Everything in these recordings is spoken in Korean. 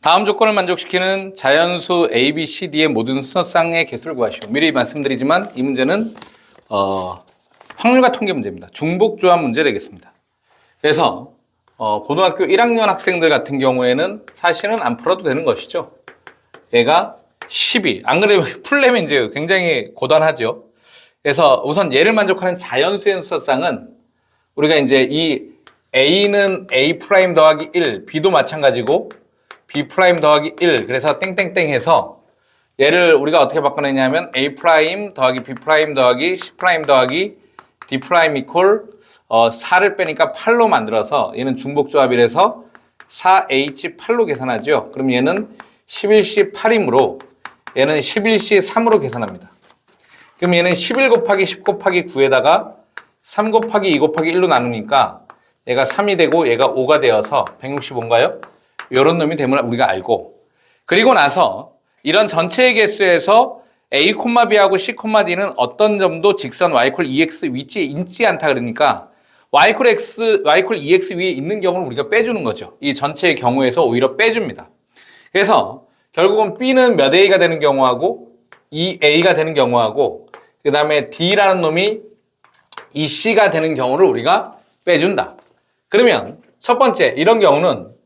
다음 조건을 만족시키는 자연수 A, B, C, D의 모든 수소쌍의 개수를 구하시오. 미리 말씀드리지만 이 문제는 확률과 통계 문제입니다. 중복조합 문제 되겠습니다. 그래서 고등학교 1학년 학생들 같은 경우에는 사실은 안 풀어도 되는 것이죠. 얘가 12. 안 그래도 풀려면 이제 굉장히 고단하죠. 그래서 우선 얘를 만족하는 자연수의 수소쌍은 우리가 이제 이 A는 A' 더하기 1, B도 마찬가지고 B' 더하기 1, 그래서 땡땡땡 해서 얘를 우리가 어떻게 바꿔내냐면 A' 더하기 B' 더하기 C' 더하기 D' 이퀄 4를 빼니까 8로 만들어서 얘는 중복조합이라서 4H8로 계산하죠. 그럼 얘는 11C8이므로 얘는 11C3으로 계산합니다. 그럼 얘는 11 곱하기 10 곱하기 9에다가 3 곱하기 2 곱하기 1로 나누니까 얘가 3이 되고 얘가 5가 되어서 165인가요? 이런 놈이 되면 우리가 알고, 그리고 나서 이런 전체의 개수에서 A, B하고 C, D는 어떤 점도 직선 y = 2x 위치에 있지 않다 그러니까 y = 2x 위에 있는 경우를 우리가 빼주는 거죠. 이 전체의 경우에서 오히려 빼줍니다. 그래서 결국은 B는 몇 A가 되는 경우하고 2A가 되는 경우하고 그 다음에 D라는 놈이 2C가 되는 경우를 우리가 빼준다. 그러면 첫 번째 이런 경우는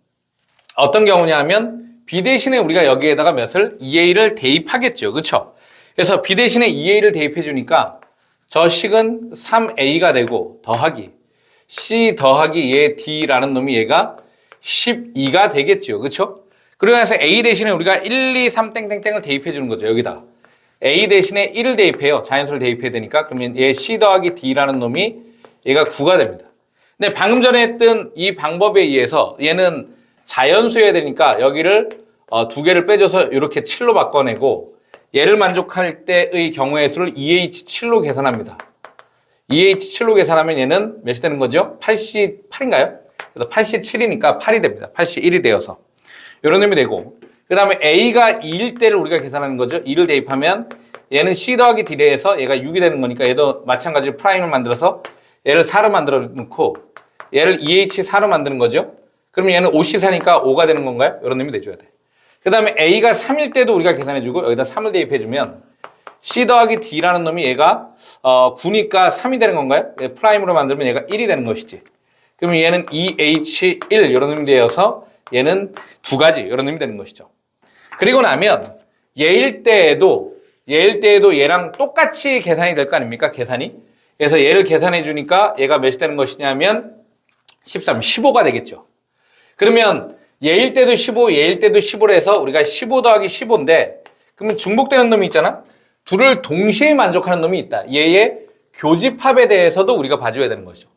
어떤 경우냐 하면 B 대신에 우리가 여기에다가 몇을 2A를 대입하겠죠. 그렇죠? 그래서 B 대신에 2A를 대입해 주니까 저 식은 3A가 되고 더하기 C 더하기 얘 D라는 놈이 얘가 12가 되겠죠. 그렇죠? 그러고 나서 A 대신에 우리가 1, 2, 3 땡땡땡을 대입해 주는 거죠. 여기다 A 대신에 1을 대입해요. 자연수를 대입해야 되니까. 그러면 얘 C 더하기 D라는 놈이 얘가 9가 됩니다. 근데 방금 전에 했던 이 방법에 의해서 얘는 자연수여야 되니까 여기를 두 개를 빼줘서 이렇게 7로 바꿔내고 얘를 만족할 때의 경우의 수를 2H7로 계산합니다. 2H7로 계산하면 얘는 몇이 되는 거죠? 88인가요? 그래서 87이니까 8이 됩니다. 81이 되어서. 이런 의미 되고, 그 다음에 A가 2일 때를 우리가 계산하는 거죠. 2를 대입하면 얘는 C 더하기 D에서 얘가 6이 되는 거니까 얘도 마찬가지로 프라임을 만들어서 얘를 4로 만들어 놓고 얘를 2H4로 만드는 거죠. 그러면 얘는 5C4니까 5가 되는 건가요? 이런 의미 내줘야 돼. 그 다음에 A가 3일 때도 우리가 계산해주고 여기다 3을 대입해주면 C 더하기 D라는 놈이 얘가 9니까 3이 되는 건가요? 프라임으로 만들면 얘가 1이 되는 것이지. 그러면 얘는 2H1 이런 의미 되어서 얘는 두 가지 이런 의미 되는 것이죠. 그리고 나면 얘일 때에도 얘랑 똑같이 계산이 될 거 아닙니까? 계산이. 그래서 얘를 계산해 주니까 얘가 몇이 되는 것이냐면 13, 15가 되겠죠. 그러면 얘일 때도 15, 얘일 때도 15로 해서 우리가 15 더하기 15인데 그러면 중복되는 놈이 있잖아? 둘을 동시에 만족하는 놈이 있다. 얘의 교집합에 대해서도 우리가 봐줘야 되는 것이죠.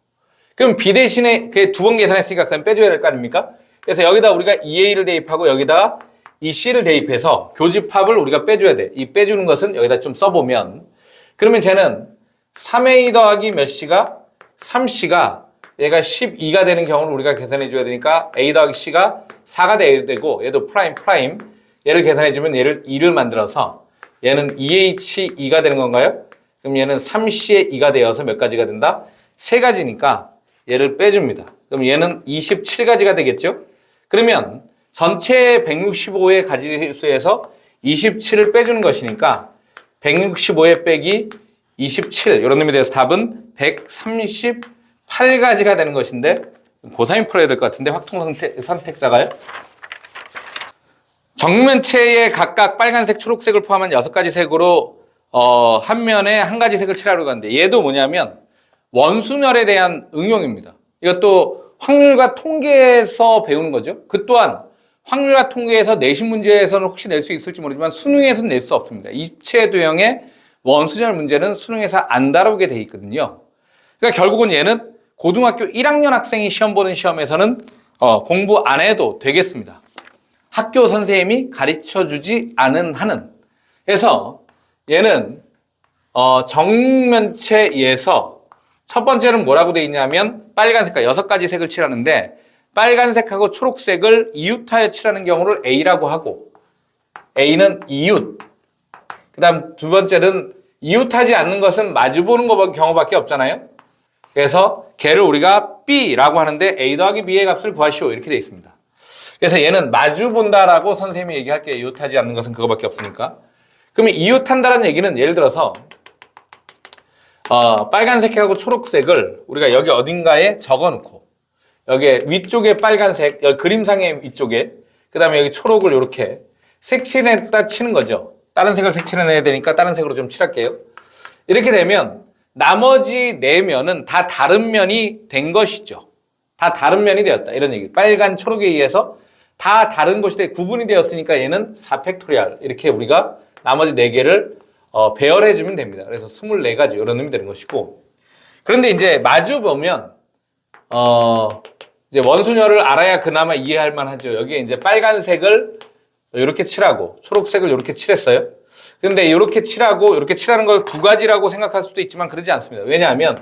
그럼 B 대신에 두 번 계산했으니까 그건 빼줘야 될 거 아닙니까? 그래서 여기다 우리가 2A를 대입하고 여기다가 이 C를 대입해서 교집합을 우리가 빼줘야 돼. 이 빼주는 것은 여기다 좀 써보면 그러면 쟤는 3A 더하기 몇 C가 3C가 얘가 12가 되는 경우를 우리가 계산해 줘야 되니까 A 더하기 C가 4가 되고 얘도 프라임 얘를 계산해 주면 얘를 2를 만들어서 얘는 2H2가 되는 건가요? 그럼 얘는 3C의 2가 되어서 몇 가지가 된다? 3가지니까 얘를 빼줍니다. 그럼 얘는 27가지가 되겠죠? 그러면 전체 165의 가지수에서 27을 빼주는 것이니까 165에 빼기 27 이런 의미 되어서 답은 138가지가 되는 것인데 고3이 풀어야 될 것 같은데 확통 선택자가요? 정면체에 각각 빨간색, 초록색을 포함한 6가지 색으로 한 면에 한 가지 색을 칠하려고 하는데 얘도 뭐냐면 원순열에 대한 응용입니다. 이것도 확률과 통계에서 배우는 거죠. 그 또한 확률과 통계에서 내신 문제에서는 혹시 낼 수 있을지 모르지만 수능에서는 낼 수 없습니다. 입체 도형의 원순열 문제는 수능에서 안 다루게 돼 있거든요. 그러니까 결국은 얘는 고등학교 1학년 학생이 시험 보는 시험에서는 공부 안 해도 되겠습니다. 학교 선생님이 가르쳐주지 않은 한은. 그래서 얘는 정면체에서 첫 번째는 뭐라고 돼 있냐면 빨간색과 6가지 색을 칠하는데 빨간색하고 초록색을 이웃하여 칠하는 경우를 A라고 하고 A는 이웃. 그 다음 두 번째는 이웃하지 않는 것은 마주보는 경우밖에 없잖아요. 그래서 걔를 우리가 B라고 하는데 A 더하기 B의 값을 구하시오 이렇게 돼 있습니다. 그래서 얘는 마주 본다라고 선생님이 얘기할게요. 이웃하지 않는 것은 그거밖에 없으니까. 그러면 이웃한다는 얘기는 예를 들어서 빨간색하고 초록색을 우리가 여기 어딘가에 적어놓고 여기 위쪽에 빨간색, 여기 그림상의 위쪽에 그 다음에 여기 초록을 이렇게 색칠했다 치는 거죠. 다른 색을 색칠해내야 되니까 다른 색으로 좀 칠할게요. 이렇게 되면 나머지 네 면은 다 다른 면이 된 것이죠. 다 다른 면이 되었다. 이런 얘기. 빨간, 초록에 의해서 다 다른 것이 구분이 되었으니까 얘는 4팩토리얼. 이렇게 우리가 나머지 네 개를 배열해주면 됩니다. 그래서 24가지 이런 의미 되는 것이고. 그런데 이제 마주 보면 이제 원순열을 알아야 그나마 이해할 만하죠. 여기에 이제 빨간색을 이렇게 칠하고 초록색을 이렇게 칠했어요. 근데 이렇게 칠하고 이렇게 칠하는 걸 두 가지라고 생각할 수도 있지만 그러지 않습니다. 왜냐하면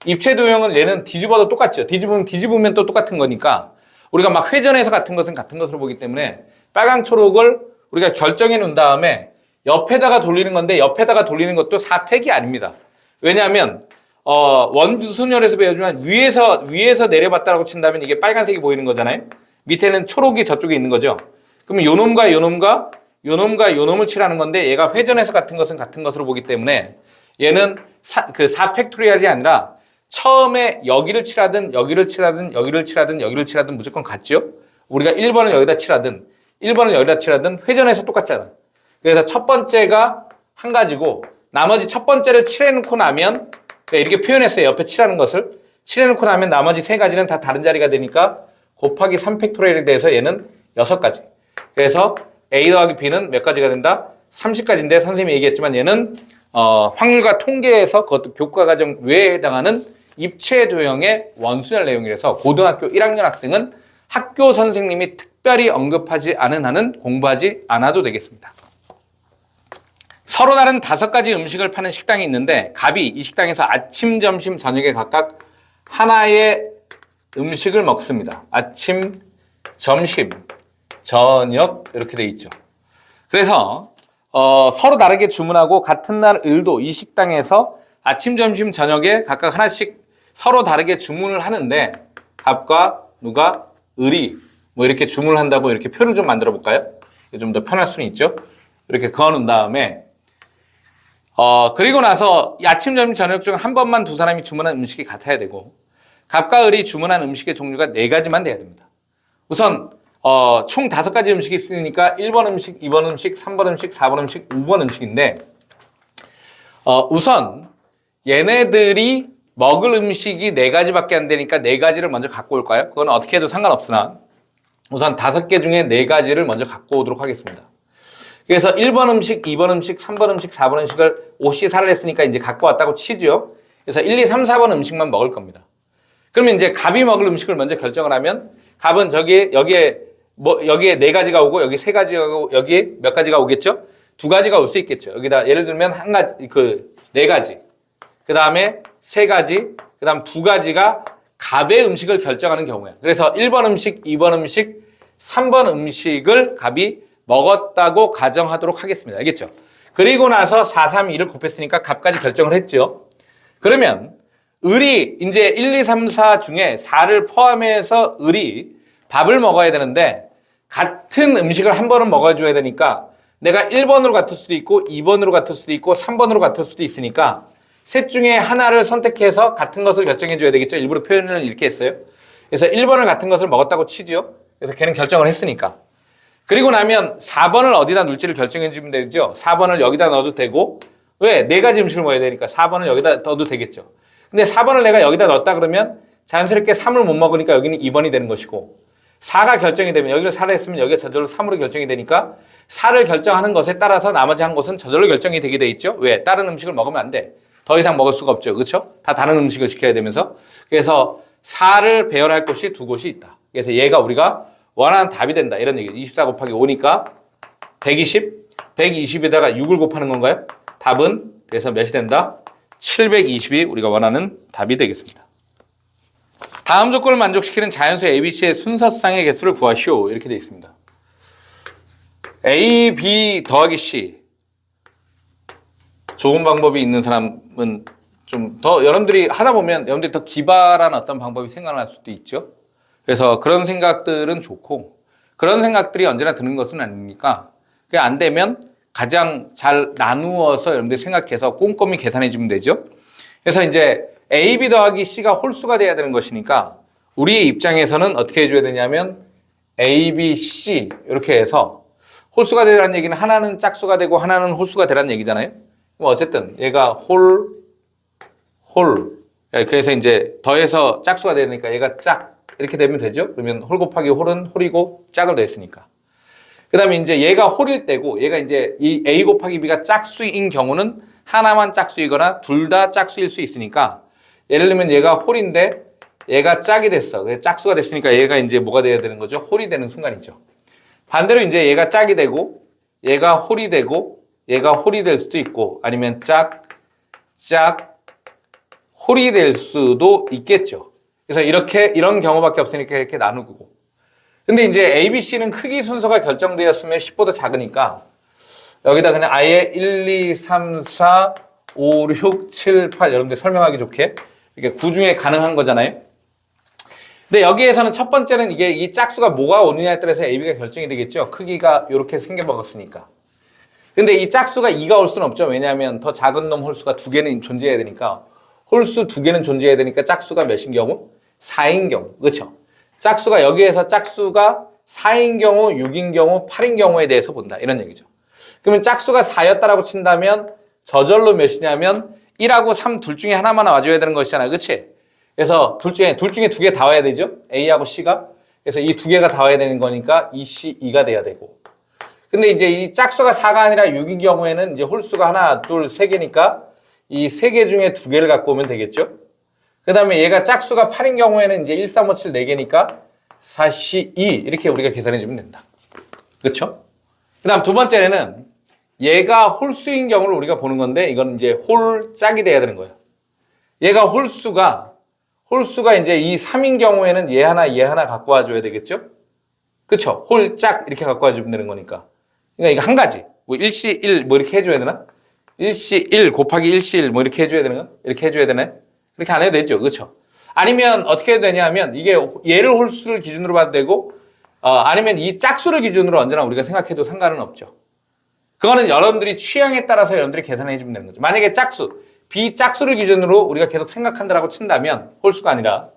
입체 도형은 얘는 뒤집어도 똑같죠. 뒤집으면 또 똑같은 거니까 우리가 막 회전해서 같은 것은 같은 것으로 보기 때문에 빨강 초록을 우리가 결정해 놓은 다음에 옆에다가 돌리는 건데 옆에다가 돌리는 것도 4팩이 아닙니다. 왜냐하면 원순열에서 배우지만 위에서 내려봤다라고 친다면 이게 빨간색이 보이는 거잖아요. 밑에는 초록이 저쪽에 있는 거죠. 그러면 요놈과 요놈과 요놈과 요놈을 칠하는 건데 얘가 회전해서 같은 것은 같은 것으로 보기 때문에 얘는 4팩토리얼이 아니라 처음에 여기를 칠하든 여기를 칠하든 여기를 칠하든 여기를 칠하든 무조건 같죠. 우리가 1번을 여기다 칠하든 1번을 여기다 칠하든 회전해서 똑같잖아. 그래서 첫 번째가 한 가지고 나머지 첫 번째를 칠해놓고 나면 이렇게 표현했어요. 옆에 칠하는 것을 칠해놓고 나면 나머지 세 가지는 다 다른 자리가 되니까 곱하기 3팩토리얼이 돼서 얘는 6가지. 그래서 A 더하기 B는 몇 가지가 된다? 30가지인데 선생님이 얘기했지만 얘는 확률과 통계에서 그것도 교과과정 외에 해당하는 입체 도형의 원순열 내용이라서 고등학교 1학년 학생은 학교 선생님이 특별히 언급하지 않은 한은 공부하지 않아도 되겠습니다. 서로 다른 5가지 음식을 파는 식당이 있는데 갑이 이 식당에서 아침, 점심, 저녁에 각각 하나의 음식을 먹습니다. 아침, 점심, 저녁 이렇게 돼 있죠. 그래서 서로 다르게 주문하고 같은 날 을도 이 식당에서 아침, 점심, 저녁에 각각 하나씩 서로 다르게 주문을 하는데 갑과 누가 을이 뭐 이렇게 주문을 한다고 이렇게 표를 좀 만들어 볼까요? 좀 더 편할 수는 있죠. 이렇게 그어놓은 다음에 그리고 나서 아침, 점심, 저녁 중 한 번만 두 사람이 주문한 음식이 같아야 되고 갑과 을이 주문한 음식의 종류가 4가지만 돼야 됩니다. 우선 총 5가지 음식이 있으니까 1번 음식, 2번 음식, 3번 음식, 4번 음식, 5번 음식인데 우선 얘네들이 먹을 음식이 4가지밖에 안 되니까 4가지를 먼저 갖고 올까요? 그건 어떻게 해도 상관없으나 우선 5개 중에 4가지를 먼저 갖고 오도록 하겠습니다. 그래서 1번 음식, 2번 음식, 3번 음식, 4번 음식을 오시사를 했으니까 이제 갖고 왔다고 치죠. 그래서 1, 2, 3, 4번 음식만 먹을 겁니다. 그러면 이제 갑이 먹을 음식을 먼저 결정을 하면 갑은 여기에 4가지가 오고 여기 3가지가 오고 여기에 몇 가지가 오겠죠? 2가지가 올 수 있겠죠. 여기다 예를 들면 4가지. 그 다음에 3가지, 그 다음 2가지가 갑의 음식을 결정하는 경우야. 그래서 1번 음식, 2번 음식, 3번 음식을 갑이 먹었다고 가정하도록 하겠습니다. 알겠죠? 그리고 나서 4, 3, 2를 곱했으니까 갑까지 결정을 했죠. 그러면 을이 이제 1, 2, 3, 4 중에 4를 포함해서 을이 밥을 먹어야 되는데 같은 음식을 한 번은 먹어줘야 되니까 내가 1번으로 같을 수도 있고 2번으로 같을 수도 있고 3번으로 같을 수도 있으니까 셋 중에 하나를 선택해서 같은 것을 결정해 줘야 되겠죠. 일부러 표현을 이렇게 했어요. 그래서 1번을 같은 것을 먹었다고 치죠. 그래서 걔는 결정을 했으니까. 그리고 나면 4번을 어디다 놓을지를 결정해 주면 되죠. 4번을 여기다 넣어도 되고 왜? 4가지 음식을 먹어야 되니까 4번을 여기다 넣어도 되겠죠. 근데 4번을 내가 여기다 넣었다 그러면 자연스럽게 3을 못 먹으니까 여기는 2번이 되는 것이고 4가 결정이 되면 여기를 4를 했으면 여기가 저절로 3으로 결정이 되니까 4를 결정하는 것에 따라서 나머지 한 것은 저절로 결정이 되게 돼 있죠. 왜? 다른 음식을 먹으면 안 돼. 더 이상 먹을 수가 없죠. 그렇죠? 다 다른 음식을 시켜야 되면서. 그래서 4를 배열할 곳이 2곳이 있다. 그래서 얘가 우리가 원하는 답이 된다. 이런 얘기. 24 곱하기 5니까 120. 120에다가 6을 곱하는 건가요? 답은 그래서 몇이 된다? 720이 우리가 원하는 답이 되겠습니다. 다음 조건을 만족시키는 자연수 ABC의 순서쌍의 개수를 구하시오. 이렇게 되어 있습니다. A, B 더하기 C. 좋은 방법이 있는 사람은 좀 더 여러분들이 하다 보면 여러분들이 더 기발한 어떤 방법이 생각날 수도 있죠. 그래서 그런 생각들은 좋고 그런 생각들이 언제나 드는 것은 아니니까 그게 안 되면 가장 잘 나누어서 여러분들이 생각해서 꼼꼼히 계산해 주면 되죠. 그래서 이제 AB 더하기 C가 홀수가 돼야 되는 것이니까 우리의 입장에서는 어떻게 해줘야 되냐면 A, B, C 이렇게 해서 홀수가 되라는 얘기는 하나는 짝수가 되고 하나는 홀수가 되라는 얘기잖아요. 그럼 어쨌든 얘가 홀 그래서 이제 더해서 짝수가 되니까 얘가 짝 이렇게 되면 되죠. 그러면 홀 곱하기 홀은 홀이고 짝을 더했으니까. 그 다음에 이제 얘가 홀일 때고 얘가 이제 이 A 곱하기 B가 짝수인 경우는 하나만 짝수이거나 둘 다 짝수일 수 있으니까 예를 들면 얘가 홀인데 얘가 짝이 됐어. 그래서 짝수가 됐으니까 얘가 이제 뭐가 돼야 되는 거죠? 홀이 되는 순간이죠. 반대로 이제 얘가 짝이 되고 얘가 홀이 되고 얘가 홀이 될 수도 있고 아니면 짝, 홀이 될 수도 있겠죠. 그래서 이런 경우밖에 없으니까 이렇게 나누고. 근데 이제 A, B, C는 크기 순서가 결정되었으면 10보다 작으니까 여기다 그냥 아예 1, 2, 3, 4, 5, 6, 7, 8 여러분들 설명하기 좋게 이렇게 구중에 가능한 거잖아요. 근데 여기에서는 첫 번째는 이게 이 짝수가 뭐가 오느냐에 따라서 A, B가 결정이 되겠죠. 크기가 이렇게 생겨먹었으니까. 근데 이 짝수가 2가 올 수는 없죠. 왜냐하면 더 작은 놈 홀수가 2개는 존재해야 되니까 홀수 2개는 존재해야 되니까 짝수가 몇인 경우? 4인 경우. 그렇죠? 짝수가 여기에서 짝수가 4인 경우, 6인 경우, 8인 경우에 대해서 본다. 이런 얘기죠. 그러면 짝수가 4였다라고 친다면 저절로 몇이냐면 1하고 3 둘 중에 하나만 와줘야 되는 것이잖아요. 그렇지? 그래서 둘 중에 2개 다 와야 되죠. A하고 C가. 그래서 이 2개가 다 와야 되는 거니까 2C, 2가 돼야 되고. 근데 이제 이 짝수가 4가 아니라 6인 경우에는 이제 홀수가 하나, 둘, 3개니까 이 3개 중에 2개를 갖고 오면 되겠죠. 그 다음에 얘가 짝수가 8인 경우에는 이제 1, 3, 5, 7, 4개니까 4C, 2 이렇게 우리가 계산해 주면 된다. 그렇죠? 그 다음 두 번째는 얘가 홀수인 경우를 우리가 보는 건데 이건 이제 홀짝이 돼야 되는 거예요. 얘가 홀수가 이제 이 3인 경우에는 얘 하나 갖고 와줘야 되겠죠? 그쵸? 홀짝 이렇게 갖고 와주면 되는 거니까. 그러니까 이거 한 가지. 뭐 1C 1 뭐 이렇게 해줘야 되나? 1C 1 곱하기 1C 1 뭐 이렇게 해줘야 되는 거? 이렇게 해줘야 되나요? 그렇게 안 해도 되죠. 그쵸? 아니면 어떻게 해도 되냐 하면 이게 얘를 홀수를 기준으로 봐도 되고 아니면 이 짝수를 기준으로 언제나 우리가 생각해도 상관은 없죠. 그거는 여러분들이 취향에 따라서 여러분들이 계산해 주면 되는 거죠. 만약에 짝수, 비짝수를 기준으로 우리가 계속 생각한다라고 친다면 홀수가 아니라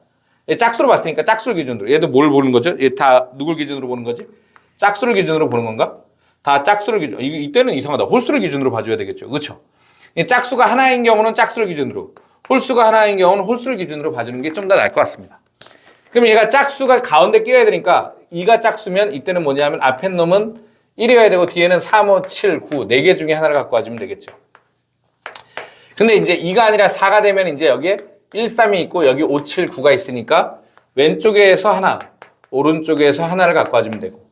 짝수로 봤으니까 짝수를 기준으로 얘도 뭘 보는 거죠? 얘 다 누굴 기준으로 보는 거지? 짝수를 기준으로 보는 건가? 다 짝수를 기준. 이때는 이상하다. 홀수를 기준으로 봐줘야 되겠죠. 그렇죠? 짝수가 하나인 경우는 짝수를 기준으로, 홀수가 하나인 경우는 홀수를 기준으로 봐주는 게 좀 더 나을 것 같습니다. 그럼 얘가 짝수가 가운데 끼워야 되니까 2가 짝수면 이때는 뭐냐면 앞에 놈은 1이어야 되고 뒤에는 3, 5, 7, 9 4개 중에 하나를 갖고 와주면 되겠죠. 근데 이제 2가 아니라 4가 되면 이제 여기에 1, 3이 있고 여기 5, 7, 9가 있으니까 왼쪽에서 하나, 오른쪽에서 하나를 갖고 와주면 되고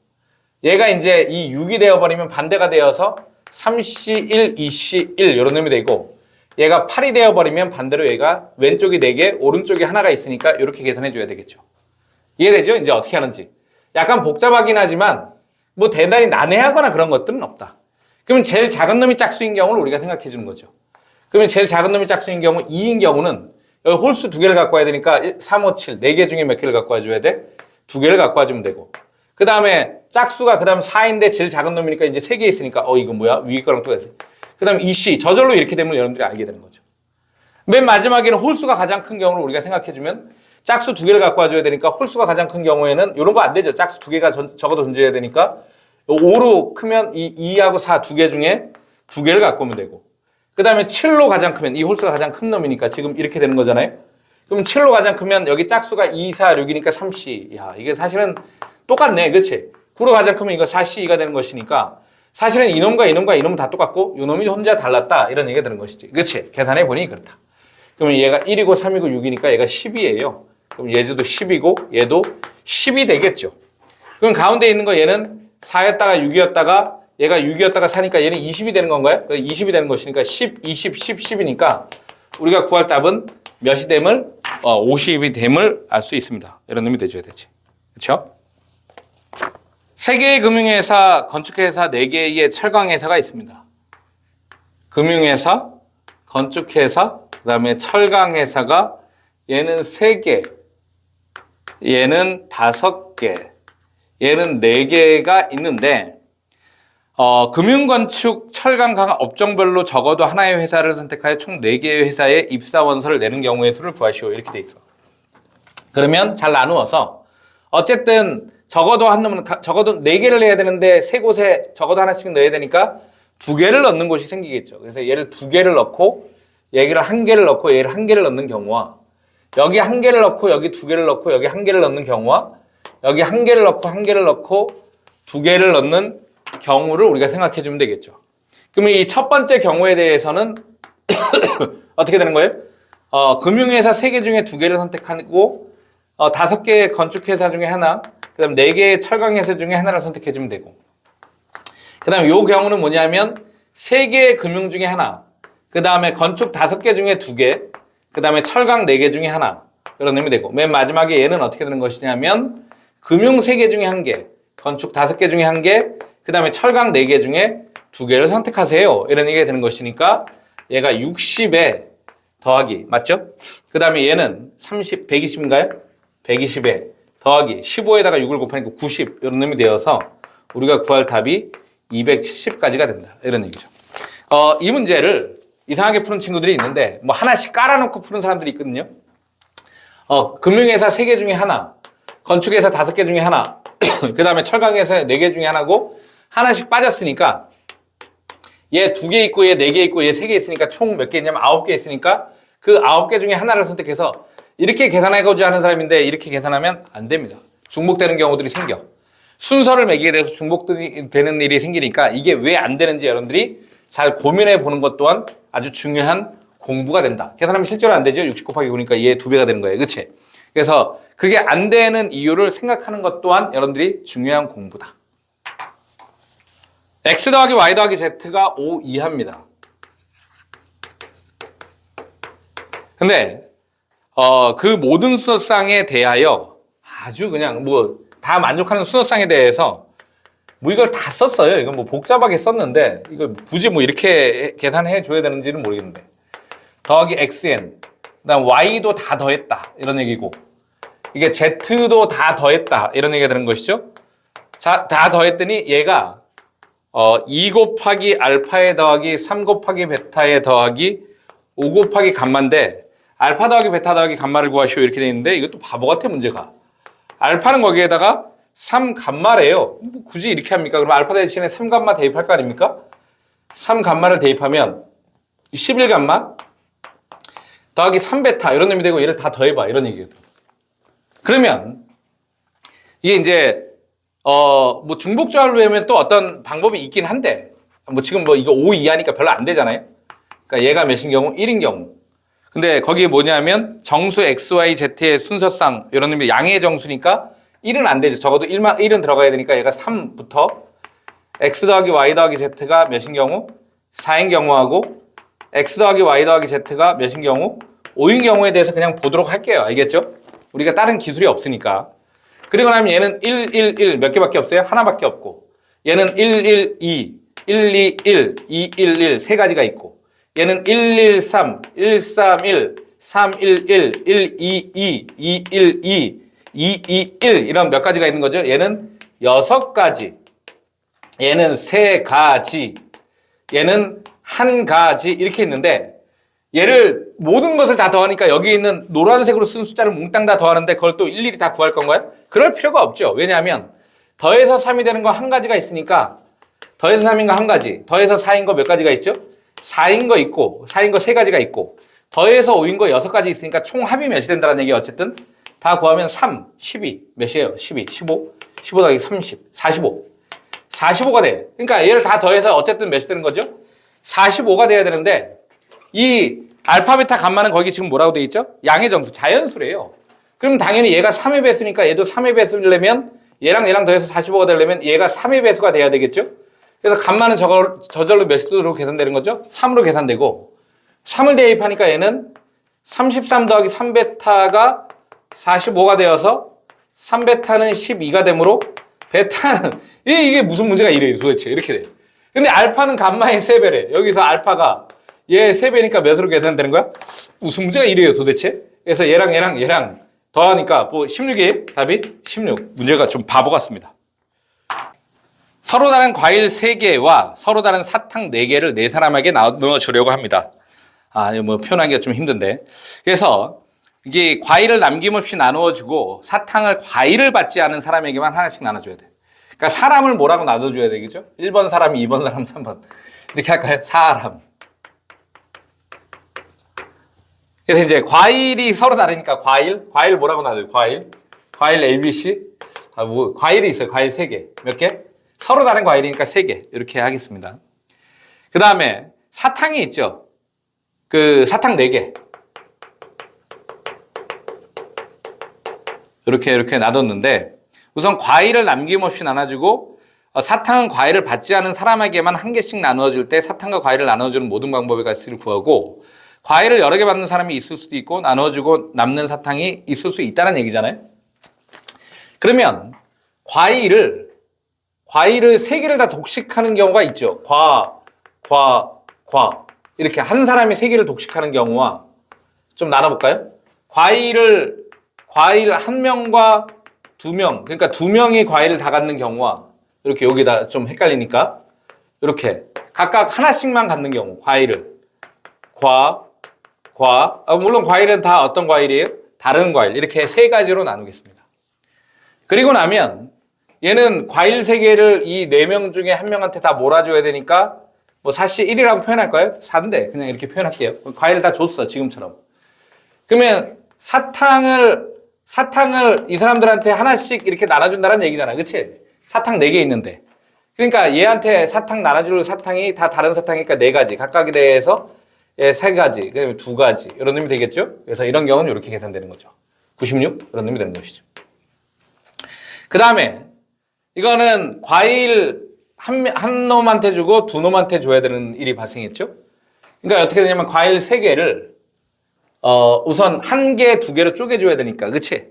얘가 이제 이 6이 되어버리면 반대가 되어서 3C1, 2C1 이런 놈이 되고 얘가 8이 되어버리면 반대로 얘가 왼쪽이 4개, 오른쪽이 하나가 있으니까 이렇게 계산해줘야 되겠죠. 이해되죠? 이제 어떻게 하는지. 약간 복잡하긴 하지만 뭐 대단히 난해하거나 그런 것들은 없다. 그러면 제일 작은 놈이 짝수인 경우를 우리가 생각해 주는 거죠. 그러면 제일 작은 놈이 짝수인 경우 2인 경우는 여기 홀수 2개를 갖고 와야 되니까 1, 3, 5, 7 4개 중에 몇 개를 갖고 와줘야 돼? 2개를 갖고 와주면 되고 그 다음에 짝수가 그 다음 4인데 제일 작은 놈이니까 이제 3개 있으니까 이거 뭐야? 위에 거랑 똑같아. 그 다음 2C 저절로 이렇게 되면 여러분들이 알게 되는 거죠. 맨 마지막에는 홀수가 가장 큰 경우를 우리가 생각해주면 짝수 2개를 갖고 와줘야 되니까 홀수가 가장 큰 경우에는 이런 거 안 되죠. 짝수 2개가 적어도 존재해야 되니까 5로 크면 이 2하고 4 2개 중에 2개를 갖고 오면 되고 그 다음에 7로 가장 크면 이 홀수가 가장 큰 놈이니까 지금 이렇게 되는 거잖아요. 그럼 7로 가장 크면 여기 짝수가 2, 4, 6이니까 3C. 야, 이게 사실은 똑같네. 그치? 9로 가장 크면 이거 4C2가 되는 것이니까 사실은 이놈과 이놈은 다 똑같고 이놈이 혼자 달랐다. 이런 얘기가 되는 것이지. 그치? 계산해 보니 그렇다. 그러면 얘가 1이고 3이고 6이니까 얘가 10이에요. 그럼 얘도 10이고 얘도 10이 되겠죠. 그럼 가운데 있는 거 얘는 4였다가 6이었다가 얘가 6이었다가 4니까 얘는 20이 되는 건가요? 20이 되는 것이니까 10, 20, 10, 10이니까 우리가 구할 답은 몇이 됨을 50이 됨을 알 수 있습니다. 이런 놈이 돼줘야 되지. 그렇죠? 3개의 금융회사, 건축회사 4개의 철강회사가 있습니다. 금융회사, 건축회사, 그 다음에 철강회사가 얘는 3개, 얘는 5개, 얘는 4개가 있는데 금융건축, 철강, 강화 업종별로 적어도 하나의 회사를 선택하여 총 4개의 회사에 입사원서를 내는 경우의 수를 구하시오. 이렇게 돼 있어. 그러면 잘 나누어서 어쨌든 적어도 한 놈은 적어도 4개를 내야 되는데 3곳에 적어도 하나씩 넣어야 되니까 2개를 넣는 곳이 생기겠죠. 그래서 얘를 2개를 넣고 얘를 1개를 넣고 얘를 1개를 넣는 경우와 여기 1개를 넣고 여기 2개를 넣고 여기 1개를 넣는 경우와 여기 1개를 넣고 1개를 넣고 2개를 넣는 경우를 우리가 생각해 주면 되겠죠. 그러면 이 첫 번째 경우에 대해서는 어떻게 되는 거예요? 금융회사 3개 중에 2개를 선택하고 5개의 건축회사 중에 하나, 그 다음 4개의 철강회사 중에 하나를 선택해 주면 되고, 그 다음 요 경우는 뭐냐면 3개의 금융 중에 하나, 그 다음에 건축 5개 중에 2개, 그 다음에 철강 4개 중에 하나, 이런 의미 되고, 맨 마지막에 얘는 어떻게 되는 것이냐면 금융 3개 중에 1개, 건축 5개 중에 1개, 그 다음에 철강 4개 중에 2개를 선택하세요. 이런 얘기가 되는 것이니까 얘가 60에 더하기, 맞죠? 그 다음에 얘는 120인가요? 120에 더하기 15에다가 6을 곱하니까 90 이런 놈이 되어서 우리가 구할 답이 270까지가 된다. 이런 얘기죠. 이 문제를 이상하게 푸는 친구들이 있는데 뭐 하나씩 깔아놓고 푸는 사람들이 있거든요. 금융회사 3개 중에 하나, 건축회사 5개 중에 하나, 그 다음에 철강회사 4개 중에 하나고 하나씩 빠졌으니까 얘 2개 있고 얘 4개 있고 얘 3개 있으니까 총 몇 개 있냐면 9개 있으니까 그 9개 중에 하나를 선택해서 이렇게 계산하고자 하는 사람인데 이렇게 계산하면 안 됩니다. 중복되는 경우들이 생겨. 순서를 매기게 돼서 중복되는 일이 생기니까 이게 왜 안 되는지 여러분들이 잘 고민해 보는 것 또한 아주 중요한 공부가 된다. 계산하면 실제로 안 되죠. 60 곱하기 9니까 얘 2배가 되는 거예요. 그치? 그래서 그게 안 되는 이유를 생각하는 것 또한 여러분들이 중요한 공부다. x 더하기 y 더하기 z가 5 이하입니다. 근데 그 모든 수능상에 대하여 아주 그냥 뭐 다 만족하는 수능상에 대해서 뭐 이걸 다 썼어요. 이거 뭐 복잡하게 썼는데 이거 굳이 뭐 이렇게 계산해 줘야 되는지는 모르겠는데 더하기 xn 그다음 y도 다 더했다 이런 얘기고 이게 z도 다 더했다 이런 얘기가 되는 것이죠. 자, 다 더했더니 얘가 2 곱하기 알파에 더하기 3 곱하기 베타에 더하기 5 곱하기 감마인데 알파 더하기 베타 더하기 감마를 구하시오 이렇게 돼 있는데 이것도 바보 같아 문제가. 알파는 거기에다가 3 감마래요. 뭐 굳이 이렇게 합니까? 그럼 알파 대신에 3 감마 대입할 거 아닙니까? 3 감마를 대입하면 11 감마 더하기 3 베타 이런 놈이 되고 얘를 다 더해봐 이런 얘기예요. 그러면 이게 이제 뭐 중복조합을 외우면 또 어떤 방법이 있긴 한데 뭐 지금 뭐 이거 5 이하니까 별로 안 되잖아요. 그러니까 얘가 몇인 경우 1인 경우. 근데 거기에 뭐냐면 정수 x, y, z의 순서상 이런 놈이 양의 정수니까 1은 안 되죠. 적어도 1은 들어가야 되니까 얘가 3부터 x 더하기 y 더하기 z가 몇인 경우 4인 경우하고 x 더하기 y 더하기 z가 몇인 경우 5인 경우에 대해서 그냥 보도록 할게요. 알겠죠? 우리가 다른 기술이 없으니까. 그리고 나면 얘는 1, 1, 1 몇 개밖에 없어요? 하나밖에 없고 얘는 1, 1, 2, 1, 2, 1, 2, 1, 1 세 가지가 있고 얘는 1, 1, 3, 1, 3, 1, 3, 1, 1, 1, 2, 2, 2, 1, 2, 2, 2, 1 이런 몇 가지가 있는 거죠. 얘는 6가지, 얘는 3가지, 얘는 1가지 이렇게 있는데 얘를 모든 것을 다 더하니까 여기 있는 노란색으로 쓴 숫자를 몽땅 다 더하는데 그걸 또 일일이 다 구할 건가요? 그럴 필요가 없죠. 왜냐하면 더해서 3이 되는 거 1가지가 있으니까 더해서 3인 거 1가지, 더해서 4인 거 몇 가지가 있죠? 4인 거 있고 4인 거 3가지가 있고 더해서 5인 거 6가지 있으니까 총 합이 몇이 된다는 얘기 어쨌든 다 구하면 3, 12 몇이에요? 12, 15, 15 더하기 30, 45 45가 돼. 그러니까 얘를 다 더해서 어쨌든 몇이 되는 거죠? 45가 돼야 되는데 이 알파, 베타, 감마는 거기 지금 뭐라고 돼 있죠? 양의 정수, 자연수래요. 그럼 당연히 얘가 3의 배수니까 얘도 3의 배수를 내면 얘랑 더해서 45가 되려면 얘가 3의 배수가 돼야 되겠죠? 그래서 감마는 저절로 몇으로 계산되는 거죠? 3으로 계산되고 3을 대입하니까 얘는 33 더하기 3베타가 45가 되어서 3베타는 12가 되므로 베타는 이게 무슨 문제가 이래요 도대체 이렇게 돼요. 근데 알파는 감마의 3배래. 여기서 알파가 얘 3배니까 몇으로 계산되는 거야? 무슨 문제가 이래요 도대체? 그래서 얘랑 더하니까 뭐 16이에요? 답이 16. 문제가 좀 바보 같습니다. 서로 다른 과일 3개와 서로 다른 사탕 4개를 4사람에게 나누어 주려고 합니다. 이거 뭐 표현하기가 좀 힘든데. 그래서 이게 과일을 남김없이 나누어 주고 사탕을 과일을 받지 않은 사람에게만 하나씩 나눠줘야 돼. 그러니까 사람을 뭐라고 나눠줘야 되겠죠? 1번 사람, 2번 사람, 3번. 이렇게 할까요? 사람. 그래서 이제 과일이 서로 다르니까 과일 뭐라고 나눠요? 과일 A, B, C. 과일이 있어요. 과일 3개. 몇 개? 서로 다른 과일이니까 3개. 이렇게 하겠습니다. 그 다음에 사탕이 있죠. 그 사탕 4개. 이렇게 놔뒀는데 우선 과일을 남김없이 나눠주고 사탕은 과일을 받지 않은 사람에게만 1개씩 나누어줄 때 사탕과 과일을 나눠주는 모든 방법의 가치를 구하고 과일을 여러 개 받는 사람이 있을 수도 있고 나눠주고 남는 사탕이 있을 수 있다는 얘기잖아요. 그러면 과일을 3개를 다 독식하는 경우가 있죠. 이렇게 한 사람이 3개를 독식하는 경우와 좀 나눠볼까요? 과일 1명과 2명, 그러니까 2명이 과일을 다 갖는 경우와 이렇게 여기다 좀 헷갈리니까 이렇게 각각 하나씩만 갖는 경우 과일을 물론 과일은 다 어떤 과일이에요? 다른 과일. 이렇게 3가지로 나누겠습니다. 그리고 나면 얘는 과일 3개를 이 4명 중에 1명한테 다 몰아줘야 되니까 뭐 사실 1이라고 표현할까요? 4인데 그냥 이렇게 표현할게요. 과일 다 줬어 지금처럼. 그러면 사탕을 이 사람들한테 하나씩 이렇게 나눠준다는 얘기잖아. 그치? 사탕 4개 있는데. 그러니까 얘한테 사탕 나눠줄 사탕이 다 다른 사탕이니까 4가지. 각각에 대해서 3가지, 그다음에 2가지. 이런 의미 되겠죠? 그래서 이런 경우는 이렇게 계산되는 거죠. 96? 이런 의미 되는 것이죠. 그 다음에 이거는 과일 한 놈한테 주고 2놈한테 줘야 되는 일이 발생했죠? 그러니까 어떻게 되냐면 과일 3개를 우선 1개, 2개로 쪼개줘야 되니까, 그치?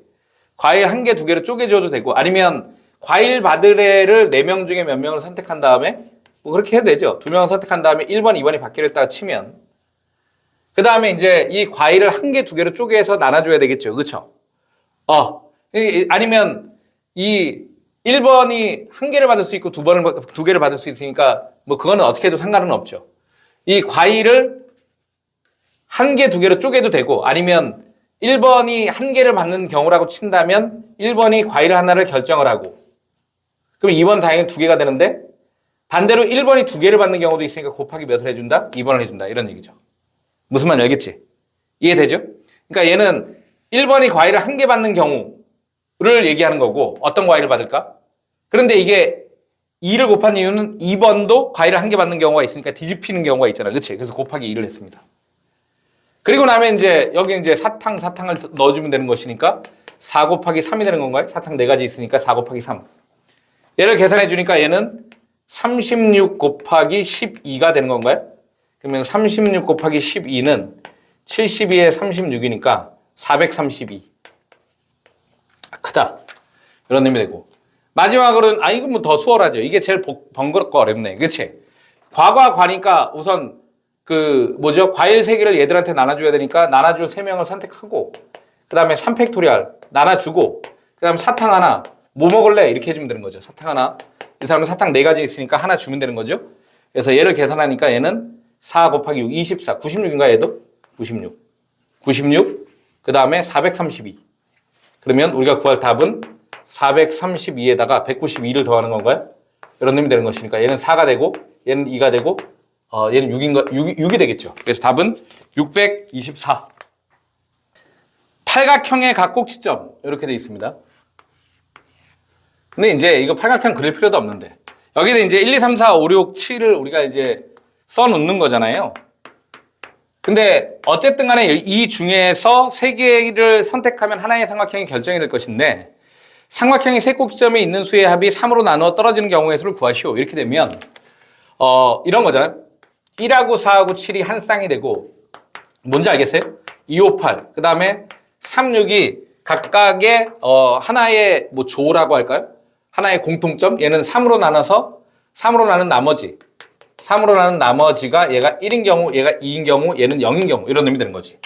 과일 1개, 2개로 쪼개줘도 되고, 아니면 과일 받을 애를 4명 중에 몇 명을 선택한 다음에, 뭐 그렇게 해도 되죠. 2명을 선택한 다음에 1번, 2번이 받기로 했다가 치면, 그 다음에 이제 이 과일을 1개, 2개로 쪼개서 나눠줘야 되겠죠. 그쵸? 아니면 이 1번이 1개를 받을 수 있고 2개를 받을 수 있으니까, 뭐 그거는 어떻게 해도 상관은 없죠. 이 과일을 1개, 2개로 쪼개도 되고 아니면 1번이 1개를 받는 경우라고 친다면 1번이 과일 하나를 결정을 하고 그럼 2번 당연히 2개가 되는데 반대로 1번이 2개를 받는 경우도 있으니까 곱하기 몇을 해준다? 2번을 해준다. 이런 얘기죠. 무슨 말인지 알겠지? 이해되죠? 그러니까 얘는 1번이 과일을 1개 받는 경우를 얘기하는 거고 어떤 과일을 받을까? 그런데 이게 2를 곱한 이유는 2번도 과일을 1개 받는 경우가 있으니까 뒤집히는 경우가 있잖아. 그치? 그래서 곱하기 2를 했습니다. 그리고 나면 이제 여기 이제 사탕을 넣어주면 되는 것이니까 4 곱하기 3이 되는 건가요? 사탕 4가지 있으니까 4 곱하기 3. 얘를 계산해 주니까 얘는 36 곱하기 12가 되는 건가요? 그러면 36 곱하기 12는 72에 36이니까 432. 크다. 이런 의미 되고. 마지막으로는 이거 뭐 더 수월하죠. 이게 제일 번거롭고 어렵네. 그치? 과니까 우선 과일 3개를 얘들한테 나눠줘야 되니까 나눠줄 3명을 선택하고 그 다음에 3팩토리얼 나눠주고 그 다음에 사탕 하나 뭐 먹을래? 이렇게 해주면 되는 거죠. 사탕 하나 이 사람은 사탕 4가지 있으니까 하나 주면 되는 거죠. 그래서 얘를 계산하니까 얘는 4 곱하기 6, 24 96인가 얘도? 96 그 다음에 432 그러면 우리가 구할 답은 432에다가 192를 더하는 건가요? 이런 놈이 되는 것이니까 얘는 4가 되고 얘는 2가 되고 얘는 6이 되겠죠. 그래서 답은 624. 팔각형의 각곡지점 이렇게 되어 있습니다. 근데 이제 이거 팔각형 그릴 필요도 없는데 여기는 이제 1, 2, 3, 4, 5, 6, 7을 우리가 이제 써놓는 거잖아요. 근데 어쨌든 간에 이 중에서 3개를 선택하면 하나의 삼각형이 결정이 될 것인데 삼각형의 세 꼭지점에 있는 수의 합이 3으로 나누어 떨어지는 경우의 수를 구하시오. 이렇게 되면 이런 거잖아요. 1하고 4하고 7이 한 쌍이 되고 뭔지 알겠어요? 2, 5, 8 그 다음에 3, 6이 각각의 하나의 뭐 조라고 할까요? 하나의 공통점 얘는 3으로 나눠서 3으로 나눈 나머지가 얘가 1인 경우 얘가 2인 경우 얘는 0인 경우 이런 의미 되는 거지.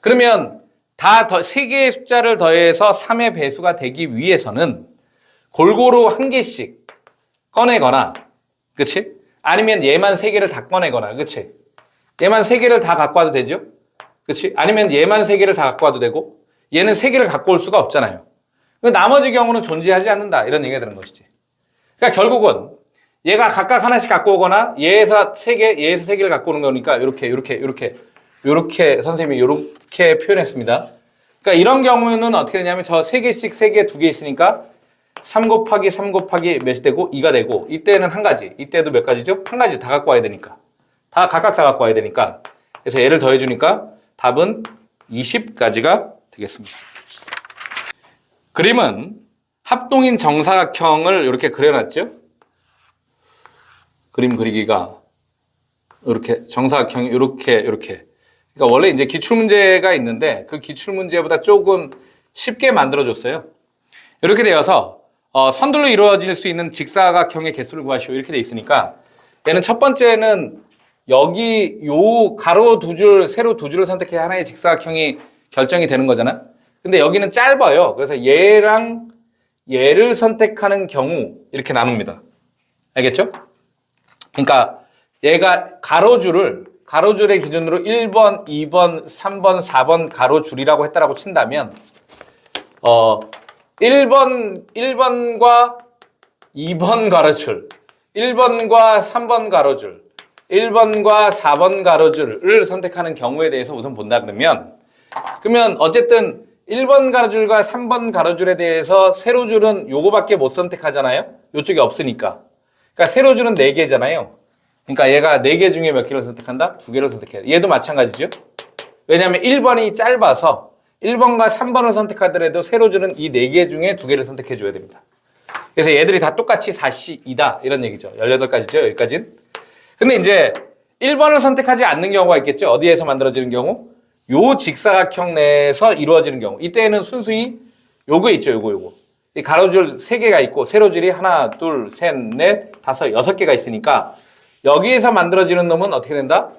그러면 다 3개의 숫자를 더해서 3의 배수가 되기 위해서는 골고루 한 개씩 꺼내거나, 그치? 아니면 얘만 세 개를 다 꺼내거나, 그치? 얘만 세 개를 다 갖고 와도 되죠? 그치? 아니면 얘만 세 개를 다 갖고 와도 되고, 얘는 세 개를 갖고 올 수가 없잖아요. 나머지 경우는 존재하지 않는다. 이런 얘기가 되는 것이지. 그러니까 결국은 얘가 각각 하나씩 갖고 오거나 얘에서 세 개를 갖고 오는 거니까 이렇게 선생님이 이렇게 표현했습니다. 그러니까 이런 경우는 어떻게 되냐면 저 세 개씩 세 개, 두 개 있으니까 3 곱하기 3 곱하기 몇이 되고 2가 되고 이때는 한 가지. 이때도 몇 가지죠? 한 가지 다 갖고 와야 되니까. 다 각각 다 갖고 와야 되니까. 그래서 얘를 더해주니까 답은 20가지가 되겠습니다. 그림은 합동인 정사각형을 이렇게 그려놨죠? 그림 그리기가 이렇게 정사각형이 이렇게 그러니까 원래 이제 기출문제가 있는데 그 기출문제보다 조금 쉽게 만들어줬어요. 이렇게 되어서 선들로 이루어질 수 있는 직사각형의 개수를 구하시오 이렇게 돼 있으니까 얘는 첫 번째는 여기 요 가로 두 줄, 세로 두 줄을 선택해 하나의 직사각형이 결정이 되는 거잖아. 근데 여기는 짧아요. 그래서 얘랑 얘를 선택하는 경우 이렇게 나눕니다. 알겠죠? 그러니까 얘가 가로줄의 기준으로 1번, 2번, 3번, 4번 가로줄이라고 했다라고 친다면 1번과 2번 가로줄, 1번과 3번 가로줄, 1번과 4번 가로줄을 선택하는 경우에 대해서 우선 본다 그러면 어쨌든 1번 가로줄과 3번 가로줄에 대해서 세로줄은 요거밖에 못 선택하잖아요. 요쪽에 없으니까. 그러니까 세로줄은 4개잖아요. 그러니까 얘가 4개 중에 몇 개를 선택한다? 2개를 선택해야 돼. 얘도 마찬가지죠. 왜냐하면 1번이 짧아서 1번과 3번을 선택하더라도 세로줄은 이 4개 중에 2개를 선택해 줘야 됩니다. 그래서 얘들이 다 똑같이 4C2다 이런 얘기죠. 18가지죠. 여기까지는. 근데 이제 1번을 선택하지 않는 경우가 있겠죠. 어디에서 만들어지는 경우? 요 직사각형 내에서 이루어지는 경우. 이때는 순수히 요거 있죠. 요거. 이 가로줄 3개가 있고 세로줄이 하나, 둘, 셋, 넷, 다섯, 6개가 있으니까 여기에서 만들어지는 놈은 어떻게 된다?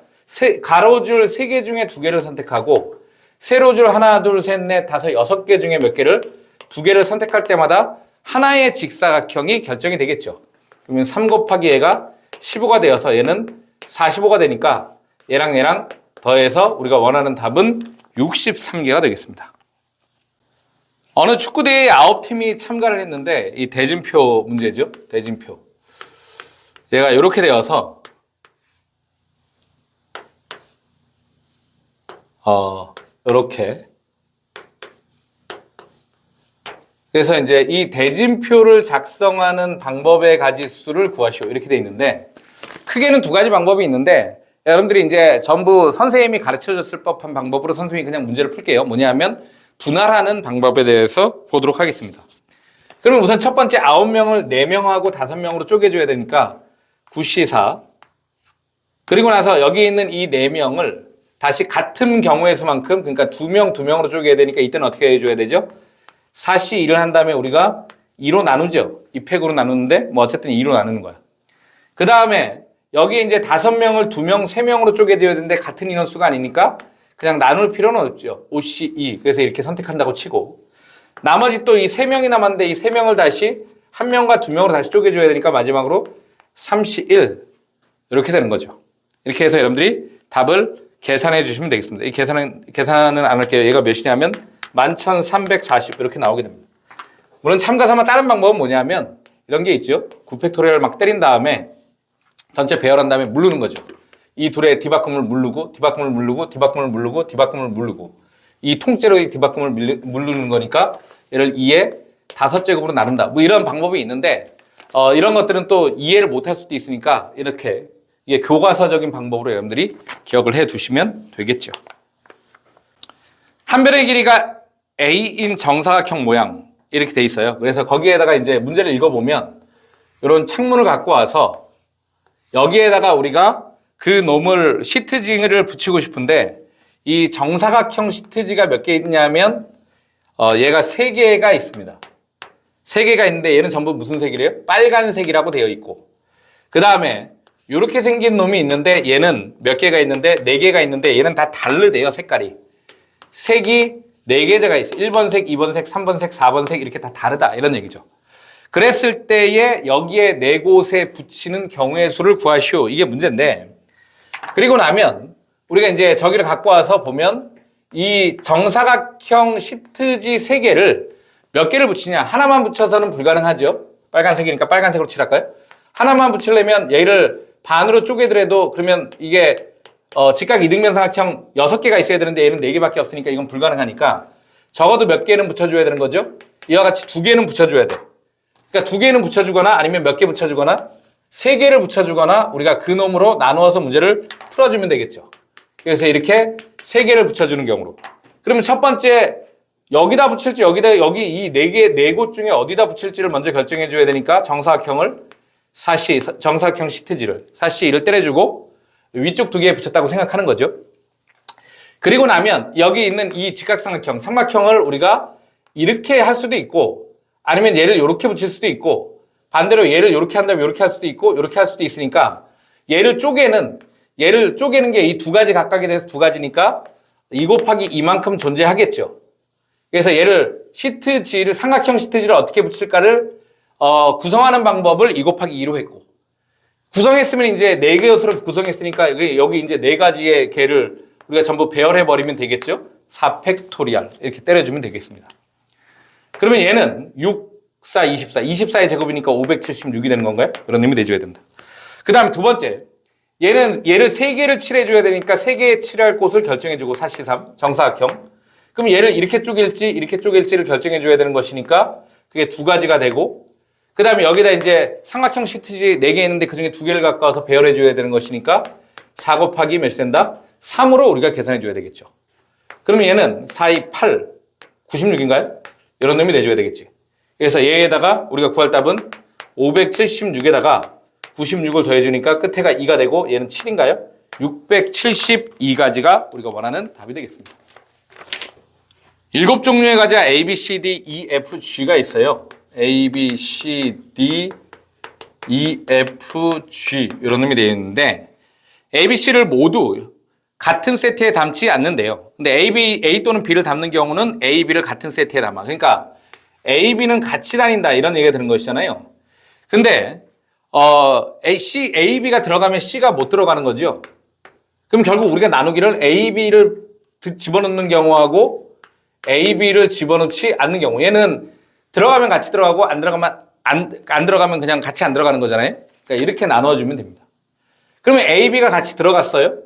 가로줄 3개 중에 2개를 선택하고 세로줄 하나, 둘, 셋, 넷, 다섯, 6개 중에 몇 개를? 2개를 선택할 때마다 하나의 직사각형이 결정이 되겠죠. 그러면 3 곱하기 얘가 15가 되어서 얘는 45가 되니까 얘랑 더해서 우리가 원하는 답은 63개가 되겠습니다. 어느 축구대회에 9팀이 참가를 했는데 이 대진표 문제죠. 대진표. 얘가 이렇게 되어서 이렇게 그래서 이제 이 대진표를 작성하는 방법의 가지수를 구하시오 이렇게 돼 있는데 크게는 2가지 방법이 있는데 여러분들이 이제 전부 선생님이 가르쳐줬을 법한 방법으로 선생님이 그냥 문제를 풀게요. 뭐냐면 분할하는 방법에 대해서 보도록 하겠습니다. 그러면 우선 첫 번째 9명을 4명하고 5명으로 쪼개줘야 되니까 9C4 그리고 나서 여기 있는 이 4명을 다시 같은 경우의 수만큼 그러니까 2명으로 쪼개야 되니까 이때는 어떻게 해줘야 되죠? 4C2를 한 다음에 우리가 2로 나누죠. 2팩으로 나누는데 뭐 어쨌든 2로 나누는 거야. 그 다음에 여기 이제 5명을 2명, 3명으로 쪼개줘야 되는데 같은 인원수가 아니니까 그냥 나눌 필요는 없죠. 5C2. 그래서 이렇게 선택한다고 치고 나머지 또 이 3명이 남았는데 이 3명을 다시 1명과 2명으로 다시 쪼개줘야 되니까 마지막으로 3C1 이렇게 되는 거죠. 이렇게 해서 여러분들이 답을 계산해 주시면 되겠습니다. 이 계산은 안 할게요. 얘가 몇이냐면 11,340 이렇게 나오게 됩니다. 물론 참가 삼아 다른 방법은 뭐냐면 이런 게 있죠. 9팩토리얼을 막 때린 다음에 전체 배열한 다음에 물르는 거죠. 이 둘의 뒤바꿈을 물르고 이 통째로의 뒤바꿈을 물르는 거니까 얘를 2의 5제곱으로 나눈다. 뭐 이런 방법이 있는데 이런 것들은 또 이해를 못할 수도 있으니까 이렇게 이게 교과서적인 방법으로 여러분들이 기억을 해 두시면 되겠죠. 한 별의 길이가 A인 정사각형 모양 이렇게 돼 있어요. 그래서 거기에다가 이제 문제를 읽어보면 이런 창문을 갖고 와서 여기에다가 우리가 그 놈을 시트지를 붙이고 싶은데 이 정사각형 시트지가 몇 개 있냐면 얘가 3개가 있습니다. 3개가 있는데 얘는 전부 무슨 색이래요? 빨간색이라고 되어 있고 그 다음에 이렇게 생긴 놈이 있는데 얘는 몇 개가 있는데 4개가 있는데 얘는 다 다르대요. 색깔이. 색이 4개제가 있어요. 1번색, 2번색, 3번색, 4번색 이렇게 다 다르다 이런 얘기죠. 그랬을 때에 여기에 네 곳에 붙이는 경우의 수를 구하시오. 이게 문제인데, 그리고 나면 우리가 이제 저기를 갖고 와서 보면 이 정사각형 시트지 세 개를 몇 개를 붙이냐? 하나만 붙여서는 불가능하죠. 빨간색이니까 빨간색으로 칠할까요? 하나만 붙이려면 얘를 반으로 쪼개더라도 그러면 이게 직각 이등변삼각형 6개가 있어야 되는데 얘는 4개밖에 없으니까 이건 불가능하니까 적어도 몇 개는 붙여줘야 되는 거죠. 이와 같이 2개는 붙여줘야 돼. 그러니까 2개는 붙여주거나 아니면 몇 개 붙여주거나 3개를 붙여주거나 우리가 그 놈으로 나누어서 문제를 풀어주면 되겠죠. 그래서 이렇게 3개를 붙여주는 경우로. 그러면 첫 번째 여기다 붙일지 여기 이 4곳 중에 어디다 붙일지를 먼저 결정해 줘야 되니까 정사각형 시트지를 사시 2를 때려주고 위쪽 2개에 붙였다고 생각하는 거죠. 그리고 나면 여기 있는 이 직각삼각형, 삼각형을 우리가 이렇게 할 수도 있고 아니면 얘를 이렇게 붙일 수도 있고 반대로 얘를 이렇게 한다면 이렇게 할 수도 있고 이렇게 할 수도 있으니까 얘를 쪼개는 게 이 2가지 각각에 대해서 2가지니까 2 곱하기 이만큼 존재하겠죠. 그래서 얘를 삼각형 시트지를 어떻게 붙일까를 구성하는 방법을 2 곱하기 2로 했고 구성했으면 이제 4개것으로 구성했으니까 여기 이제 4가지의 개를 우리가 전부 배열해버리면 되겠죠. 4팩토리알 이렇게 때려주면 되겠습니다. 그러면 얘는 6, 4, 24. 24의 제곱이니까 576이 되는 건가요? 그런 의미 내줘야 된다. 그 다음에 두 번째. 얘를 3개를 칠해줘야 되니까 3개에 칠할 곳을 결정해주고 사시 3, 정사각형. 그럼 얘를 이렇게 쪼갤지를 결정해줘야 되는 것이니까 그게 2가지가 되고 그 다음에 여기다 이제 삼각형 시트지 4개 있는데 그 중에 2개를 갖고 와서 배열해줘야 되는 것이니까 4 곱하기 몇이 된다? 3으로 우리가 계산해줘야 되겠죠. 그러면 얘는 4, 2, 8, 96인가요? 이런 놈이 내줘야 되겠지. 그래서 얘에다가 우리가 구할 답은 576에다가 96을 더해주니까 끝에가 2가 되고 얘는 7인가요? 672가지가 우리가 원하는 답이 되겠습니다. 7종류의 과자 A, B, C, D, E, F, G가 있어요. A, B, C, D, E, F, G 이런 놈이 되어 있는데 A, B, C를 모두 같은 세트에 담지 않는데요. 근데 A 또는 B를 담는 경우는 A, B를 같은 세트에 담아. 그러니까 A, B는 같이 다닌다 이런 얘기가 되는 것이잖아요. 근데 A, B가 들어가면 C가 못 들어가는 거죠. 그럼 결국 우리가 나누기를 A, B를 집어넣는 경우하고 A, B를 집어넣지 않는 경우 얘는 들어가면 같이 들어가고 안 들어가면 그냥 같이 안 들어가는 거잖아요. 그러니까 이렇게 나눠주면 됩니다. 그러면 A, B가 같이 들어갔어요.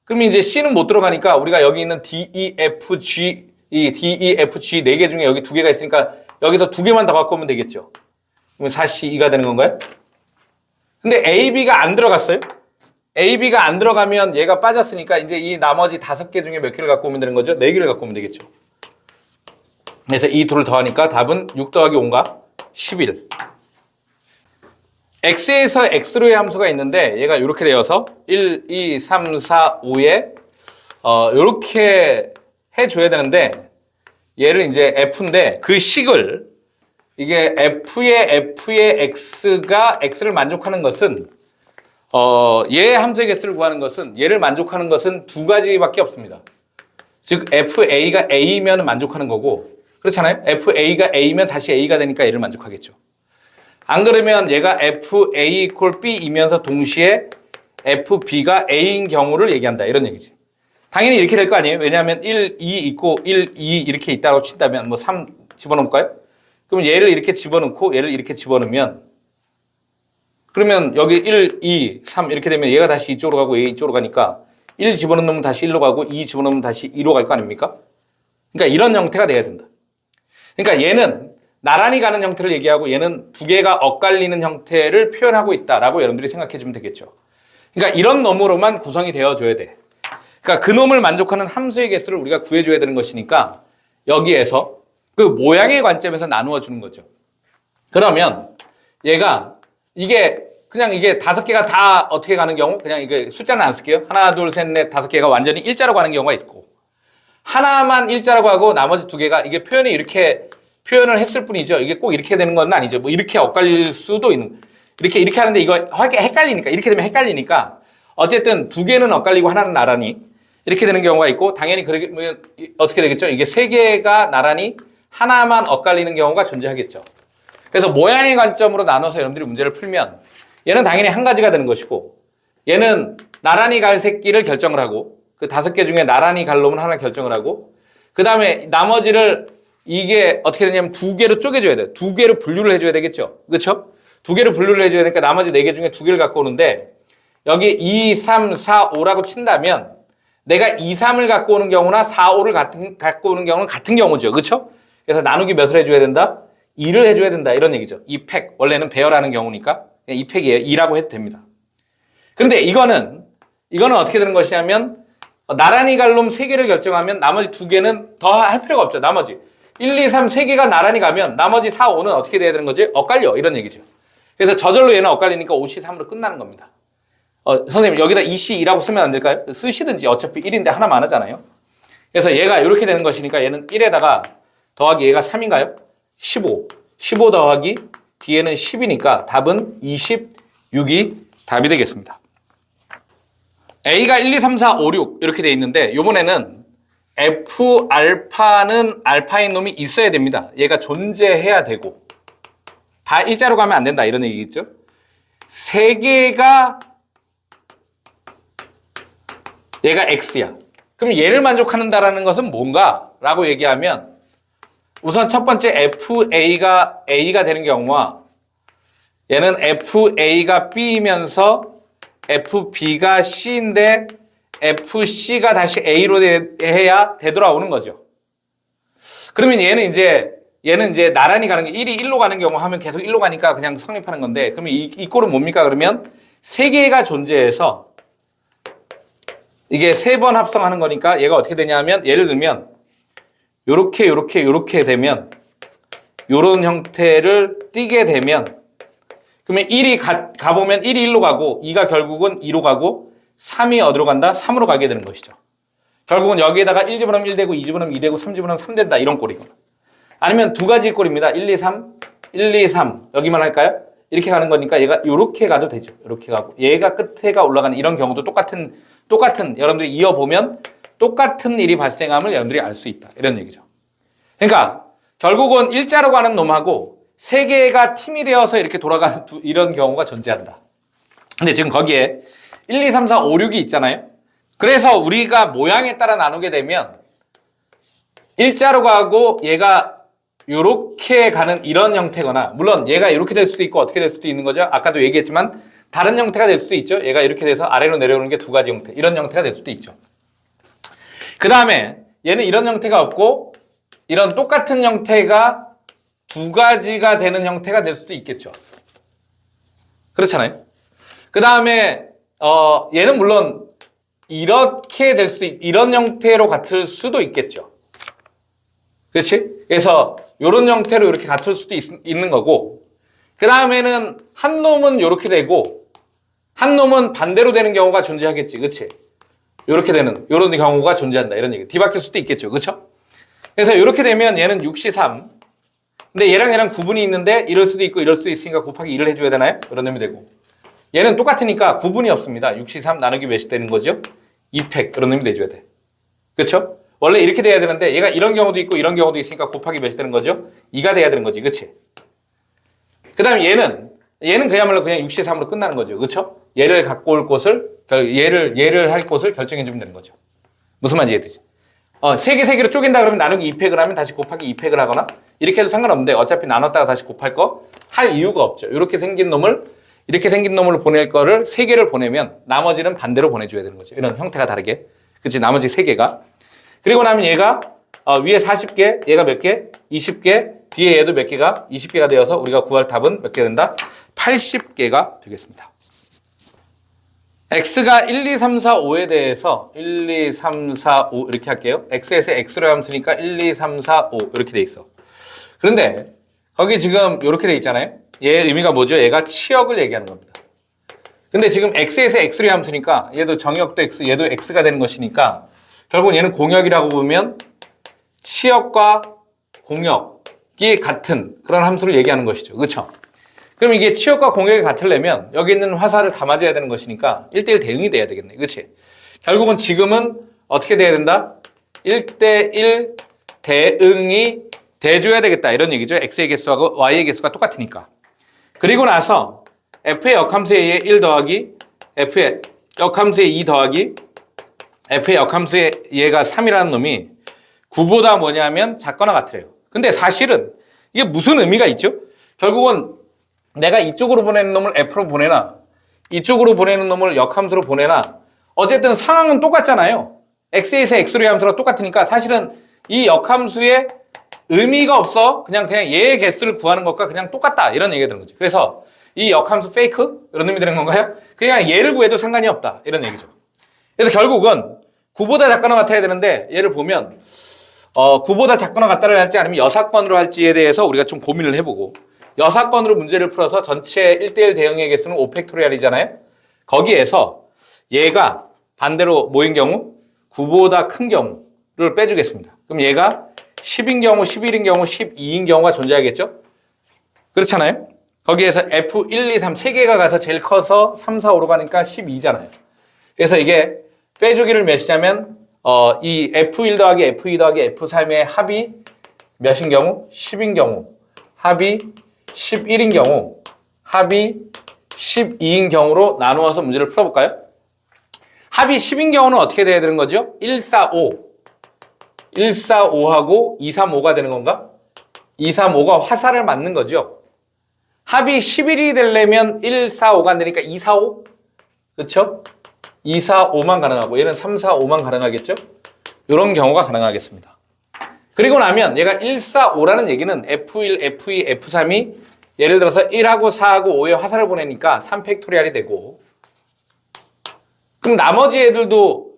그럼 이제 C는 못 들어가니까 우리가 여기 있는 D, E, F, G 이 D, E, F, G 4개 중에 여기 2개가 있으니까 여기서 2개만 더 갖고 오면 되겠죠. 그러면 4C2가 되는 건가요? 근데 A, B가 안 들어갔어요. A, B가 안 들어가면 얘가 빠졌으니까 이제 이 나머지 5개 중에 몇 개를 갖고 오면 되는 거죠? 4개를 갖고 오면 되겠죠. 그래서 이 둘을 더하니까 답은 6 더하기 5인가? 11. X에서 X로의 함수가 있는데 얘가 이렇게 되어서 1, 2, 3, 4, 5에 이렇게 해줘야 되는데 얘를 이제 F인데 그 식을 이게 F의 X가 X를 만족하는 것은 얘의 함수의 개수를 구하는 것은 얘를 만족하는 것은 2가지밖에 없습니다. 즉 FA가 A면 만족하는 거고 그렇잖아요. FA가 A면 다시 A가 되니까 얘를 만족하겠죠. 안 그러면 얘가 FA equal B이면서 동시에 FB가 A인 경우를 얘기한다 이런 얘기지. 당연히 이렇게 될 거 아니에요. 왜냐하면 1, 2 있고 1, 2 이렇게 있다고 친다면 뭐 3 집어넣을까요? 그럼 얘를 이렇게 집어넣고 얘를 이렇게 집어넣으면 그러면 여기 1, 2, 3 이렇게 되면 얘가 다시 이쪽으로 가고 얘 이쪽으로 가니까 1 집어넣으면 다시 1로 가고 2 집어넣으면 다시 2로 갈 거 아닙니까? 그러니까 이런 형태가 돼야 된다. 그러니까 얘는 나란히 가는 형태를 얘기하고 얘는 2개가 엇갈리는 형태를 표현하고 있다라고 여러분들이 생각해 주면 되겠죠. 그러니까 이런 놈으로만 구성이 되어줘야 돼. 그러니까 그 놈을 만족하는 함수의 개수를 우리가 구해줘야 되는 것이니까 여기에서 그 모양의 관점에서 나누어 주는 거죠. 그러면 얘가 이게 그냥 이게 5개가 다 어떻게 가는 경우 그냥 이게 숫자는 안 쓸게요. 하나, 둘, 셋, 넷, 5개가 완전히 일자로 가는 경우가 있고 하나만 일자라고 하고 나머지 2개가 이게 표현이 이렇게 표현을 했을 뿐이죠. 이게 꼭 이렇게 되는 건 아니죠. 뭐 이렇게 엇갈릴 수도 있는 이렇게 하는데 이거 헷갈리니까 이렇게 되면 헷갈리니까 어쨌든 2개는 엇갈리고 하나는 나란히 이렇게 되는 경우가 있고 당연히 그러면 어떻게 되겠죠? 이게 3개가 나란히 하나만 엇갈리는 경우가 존재하겠죠. 그래서 모양의 관점으로 나눠서 여러분들이 문제를 풀면 얘는 당연히 한 가지가 되는 것이고 얘는 나란히 갈 새끼를 결정을 하고 그 5개 중에 나란히 갈 놈은 하나 결정을 하고 그 다음에 나머지를 이게 어떻게 되냐면 2개로 쪼개줘야 돼요. 2개로 분류를 해줘야 되겠죠. 그렇죠? 2개로 분류를 해줘야 되니까 나머지 4개 중에 2개를 갖고 오는데 여기 2, 3, 4, 5라고 친다면 내가 2, 3을 갖고 오는 경우나 4, 5를 갖고 오는 경우는 같은 경우죠. 그렇죠? 그래서 나누기 몇을 해줘야 된다? 2를 해줘야 된다. 이런 얘기죠. 2팩. 원래는 배열하는 경우니까 그냥 2팩이에요. 2라고 해도 됩니다. 그런데 이거는 어떻게 되는 것이냐면 나란히 갈 놈 3개를 결정하면 나머지 2개는 더 할 필요가 없죠. 나머지 1, 2, 3, 3개가 나란히 가면 나머지 4, 5는 어떻게 돼야 되는 거지? 엇갈려. 이런 얘기죠. 그래서 저절로 얘는 엇갈리니까 5C3으로 끝나는 겁니다. 선생님 여기다 2C2라고 쓰면 안 될까요? 쓰시든지 어차피 1인데 하나만 하잖아요. 그래서 얘가 이렇게 되는 것이니까 얘는 1에다가 더하기 얘가 3인가요? 15. 15 더하기 뒤에는 10이니까 답은 26이 답이 되겠습니다. A가 1, 2, 3, 4, 5, 6 이렇게 돼 있는데 요번에는 F 알파는 알파인 놈이 있어야 됩니다. 얘가 존재해야 되고 다 일자로 가면 안 된다 이런 얘기겠죠. 3개가 얘가 X야. 그럼 얘를 만족하는다라는 것은 뭔가? 라고 얘기하면 우선 첫 번째 FA가 A가 되는 경우와 얘는 FA가 B이면서 FB가 C인데 FC가 다시 A로 해야 되돌아오는 거죠. 그러면 얘는 이제 나란히 가는 게 1이 1로 가는 경우 하면 계속 1로 가니까 그냥 성립하는 건데 그러면 이 꼴은 뭡니까? 그러면 3개가 존재해서 이게 3번 합성하는 거니까 얘가 어떻게 되냐면 예를 들면 요렇게 되면 요런 형태를 띠게 되면 그러면 1이 가보면 1이 1로 가고 2가 결국은 2로 가고 3이 어디로 간다? 3으로 가게 되는 것이죠. 결국은 여기에다가 1 집어넣으면 1 되고 2 집어넣으면 2 되고 3 집어넣으면 3 된다. 이런 꼴이거나. 아니면 두 가지 꼴입니다. 1, 2, 3, 1, 2, 3 여기만 할까요? 이렇게 가는 거니까 얘가 이렇게 가도 되죠. 이렇게 가고 얘가 끝에가 올라가는 이런 경우도 똑같은 여러분들이 이어보면 똑같은 일이 발생함을 여러분들이 알 수 있다. 이런 얘기죠. 그러니까 결국은 일자로 가는 놈하고 3개가 팀이 되어서 이렇게 돌아가는 이런 경우가 존재한다. 근데 지금 거기에 1, 2, 3, 4, 5, 6이 있잖아요. 그래서 우리가 모양에 따라 나누게 되면 일자로 가고 얘가 이렇게 가는 이런 형태거나 물론 얘가 이렇게 될 수도 있고 어떻게 될 수도 있는 거죠. 아까도 얘기했지만 다른 형태가 될 수도 있죠. 얘가 이렇게 돼서 아래로 내려오는 게 2가지 형태. 이런 형태가 될 수도 있죠. 그 다음에 얘는 이런 형태가 없고 이런 똑같은 형태가 2가지가 되는 형태가 될 수도 있겠죠. 그렇잖아요. 그 다음에 얘는 물론 이렇게 될 수도 이런 형태로 같을 수도 있겠죠. 그렇지? 그래서 이런 형태로 이렇게 같을 수도 있는 거고 그 다음에는 한 놈은 이렇게 되고 한 놈은 반대로 되는 경우가 존재하겠지. 그렇지? 이렇게 되는 이런 경우가 존재한다. 이런 얘기. 뒤바뀔 수도 있겠죠. 그렇죠? 그래서 이렇게 되면 얘는 6C3 근데 얘랑 구분이 있는데 이럴 수도 있고 이럴 수도 있으니까 곱하기 2를 해줘야 되나요? 이런 놈이 되고 얘는 똑같으니까 구분이 없습니다. 6C3 나누기 몇이 되는 거죠? 2팩 그런 놈이 돼줘야 돼. 그렇죠? 원래 이렇게 돼야 되는데 얘가 이런 경우도 있고 이런 경우도 있으니까 곱하기 몇이 되는 거죠? 2가 돼야 되는 거지. 그치? 그 다음에 얘는 그야말로 그냥 6C3으로 끝나는 거죠. 그렇죠? 얘를 갖고 올 곳을 얘를 할 곳을 결정해 주면 되는 거죠. 무슨 말인지 이해되지? 3개로 쪼갠다 그러면 나누기 2팩을 하면 다시 곱하기 2팩을 하거나 이렇게 해도 상관없는데 어차피 나눴다가 다시 곱할 거 할 이유가 없죠. 이렇게 생긴 놈을 보낼 거를 3개를 보내면 나머지는 반대로 보내줘야 되는 거죠. 이런 형태가 다르게. 그치? 나머지 3개가. 그리고 나면 얘가 위에 40개, 얘가 몇 개? 20개, 뒤에 얘도 몇 개가? 20개가 되어서 우리가 구할 답은 몇 개 된다? 80개가 되겠습니다. x가 1, 2, 3, 4, 5에 대해서 1, 2, 3, 4, 5 이렇게 할게요. x에서 x로 하면 쓰니까 1, 2, 3, 4, 5 이렇게 돼 있어. 그런데 거기 지금 이렇게 돼 있잖아요. 얘 의미가 뭐죠? 얘가 치역을 얘기하는 겁니다. 근데 지금 x에서 x로 하면 쓰니까 얘도 정역도 x, 얘도 x가 되는 것이니까 결국 얘는 공역이라고 보면 치역과 공역이 같은 그런 함수를 얘기하는 것이죠. 그렇죠? 그럼 이게 치역과 공역이 같으려면 여기 있는 화살을 다 맞아야 되는 것이니까 1대1 대응이 돼야 되겠네. 그렇지? 결국은 지금은 어떻게 돼야 된다? 1대1 대응이 대줘야 되겠다 이런 얘기죠. x의 개수하고 y의 개수가 똑같으니까. 그리고 나서 f의 역함수에 의해 1 더하기 f의 역함수에 2 더하기 f의 역함수에 얘가 3이라는 놈이 9보다 뭐냐면 작거나 같으래요. 근데 사실은 이게 무슨 의미가 있죠? 결국은 내가 이쪽으로 보내는 놈을 f로 보내나 이쪽으로 보내는 놈을 역함수로 보내나 어쨌든 상황은 똑같잖아요. x에서 x로의 함수가 똑같으니까 사실은 이 역함수에 의미가 없어. 그냥 얘의 개수를 구하는 것과 그냥 똑같다. 이런 얘기가 되는 거죠. 그래서 이 역함수 페이크? 이런 의미 되는 건가요? 그냥 얘를 구해도 상관이 없다. 이런 얘기죠. 그래서 결국은 9보다 작거나 같아야 되는데 얘를 보면 9보다 작거나 같다를 할지 아니면 여사건으로 할지에 대해서 우리가 좀 고민을 해보고 여사건으로 문제를 풀어서 전체 1대1 대응의 개수는 5팩토리얼이잖아요. 거기에서 얘가 반대로 뭐인 경우? 9보다 큰 경우를 빼주겠습니다. 그럼 얘가 10인 경우, 11인 경우, 12인 경우가 존재하겠죠? 그렇잖아요? 거기에서 F1, 2, 3 세 개가 가서 제일 커서 3, 4, 5로 가니까 12잖아요. 그래서 이게 빼주기를 몇이냐면 이 F1 더하기 F2 더하기 F3의 합이 몇인 경우? 10인 경우, 합이 11인 경우, 합이 12인 경우로 나누어서 문제를 풀어볼까요? 합이 10인 경우는 어떻게 돼야 되는 거죠? 1, 4, 5. 1, 4, 5하고 2, 3, 5가 되는 건가? 2, 3, 5가 화살을 맞는 거죠. 합이 11이 되려면 1, 4, 5가 안 되니까 2, 4, 5? 그렇죠? 2, 4, 5만 가능하고 얘는 3, 4, 5만 가능하겠죠? 이런 경우가 가능하겠습니다. 그리고 나면 얘가 1, 4, 5라는 얘기는 F1, F2, F3이 예를 들어서 1하고 4하고 5에 화살을 보내니까 3팩토리얼이 되고 그럼 나머지 애들도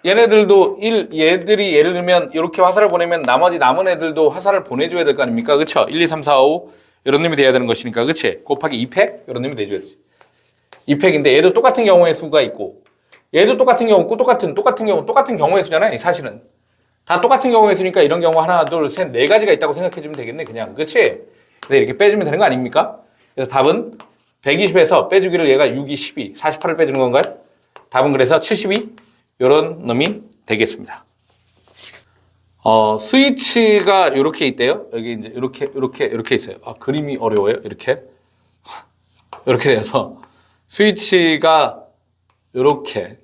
얘네들도 얘들이 예를 들면 이렇게 화살을 보내면 나머지 남은 애들도 화살을 보내줘야 될 거 아닙니까? 그쵸? 1, 2, 3, 4, 5 이런 놈이 돼야 되는 것이니까 그치? 곱하기 2팩 이런 놈이 돼줘야지. 2팩인데 얘도 똑같은 경우의 수가 있고 얘도 똑같은 경우 있고 똑같은 경우의 수잖아요. 사실은 다 똑같은 경우의 수니까 이런 경우 하나, 둘, 셋, 네 가지가 있다고 생각해주면 되겠네. 그냥 그치? 그래서 이렇게 빼주면 되는 거 아닙니까? 그래서 답은 120에서 빼주기를 얘가 6이 12, 48을 빼주는 건가요? 답은 그래서 72 이런 놈이 되겠습니다. 스위치가 이렇게 있대요. 여기 이제 이렇게 있어요. 그림이 어려워요. 이렇게 돼서 스위치가 이렇게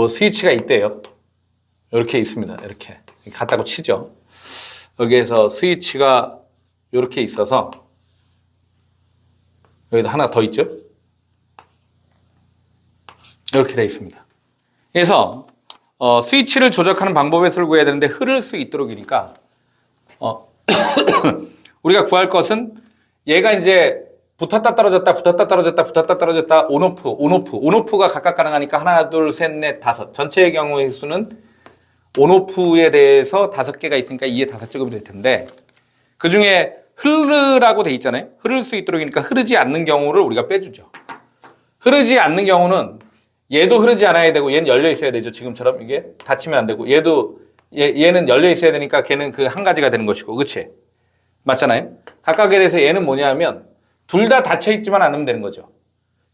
스위치가 있대요. 이렇게 있습니다. 이렇게 같다고 치죠. 여기에서 스위치가 이렇게 있어서 여기도 하나 더 있죠. 이렇게 되어 있습니다. 그래서 스위치를 조작하는 방법의 수를 구해야 되는데 흐를 수 있도록이니까 우리가 구할 것은 얘가 이제 붙었다 떨어졌다 붙었다 떨어졌다 붙었다 떨어졌다 온오프가 각각 가능하니까 하나 둘 셋 넷 다섯 전체의 경우의 수는 온오프에 대해서 5개가 있으니까 2에 5제곱이 될 텐데 그 중에 흐르라고 돼 있잖아요. 흐를 수 있도록이니까 흐르지 않는 경우를 우리가 빼주죠. 흐르지 않는 경우는 얘도 흐르지 않아야 되고 얘는 열려 있어야 되죠. 지금처럼 이게 닫히면 안 되고 얘는 열려 있어야 되니까 걔는 그 한 가지가 되는 것이고 그치? 맞잖아요. 각각에 대해서 얘는 뭐냐면 둘 다 닫혀 있지만 않으면 되는 거죠.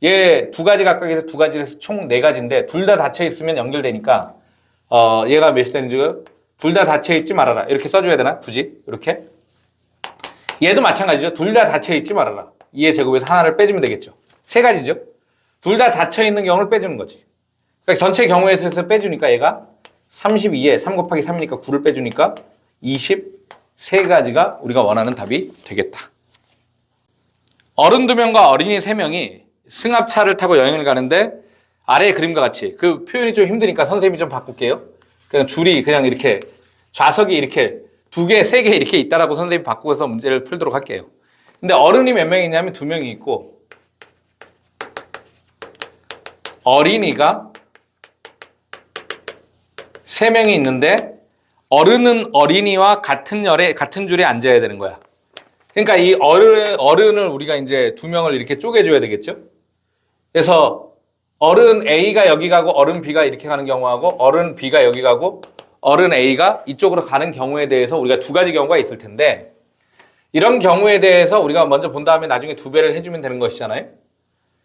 얘 두 가지 각각에서 두 가지에서 총 4가지인데 둘 다 닫혀 있으면 연결되니까 얘가 몇이 되는지 둘 다 닫혀 있지 말아라 이렇게 써줘야 되나? 굳이 이렇게 얘도 마찬가지죠. 둘 다 닫혀 있지 말아라 2의 제곱에서 하나를 빼주면 되겠죠. 3가지죠. 둘 다 닫혀 있는 경우를 빼주는 거지. 그러니까 전체 경우의 수에서 빼주니까 얘가 32에 3 곱하기 3이니까 9를 빼주니까 23가지가 우리가 원하는 답이 되겠다. 어른 2명과 어린이 3명이 승합차를 타고 여행을 가는데 아래의 그림과 같이 그 표현이 좀 힘드니까 선생님이 좀 바꿀게요. 그냥 줄이 그냥 이렇게 좌석이 이렇게 2개, 3개 이렇게 있다라고 선생님이 바꾸어서 문제를 풀도록 할게요. 근데 어른이 몇 명이 있냐면 2명이 있고 어린이가 3명이 있는데 어른은 어린이와 같은 줄에 앉아야 되는 거야. 그러니까 이 어른을 우리가 이제 2명을 이렇게 쪼개줘야 되겠죠? 그래서 어른 A가 여기 가고 어른 B가 이렇게 가는 경우하고 어른 B가 여기 가고 어른 A가 이쪽으로 가는 경우에 대해서 우리가 2가지 경우가 있을 텐데 이런 경우에 대해서 우리가 먼저 본 다음에 나중에 2배를 해주면 되는 것이잖아요.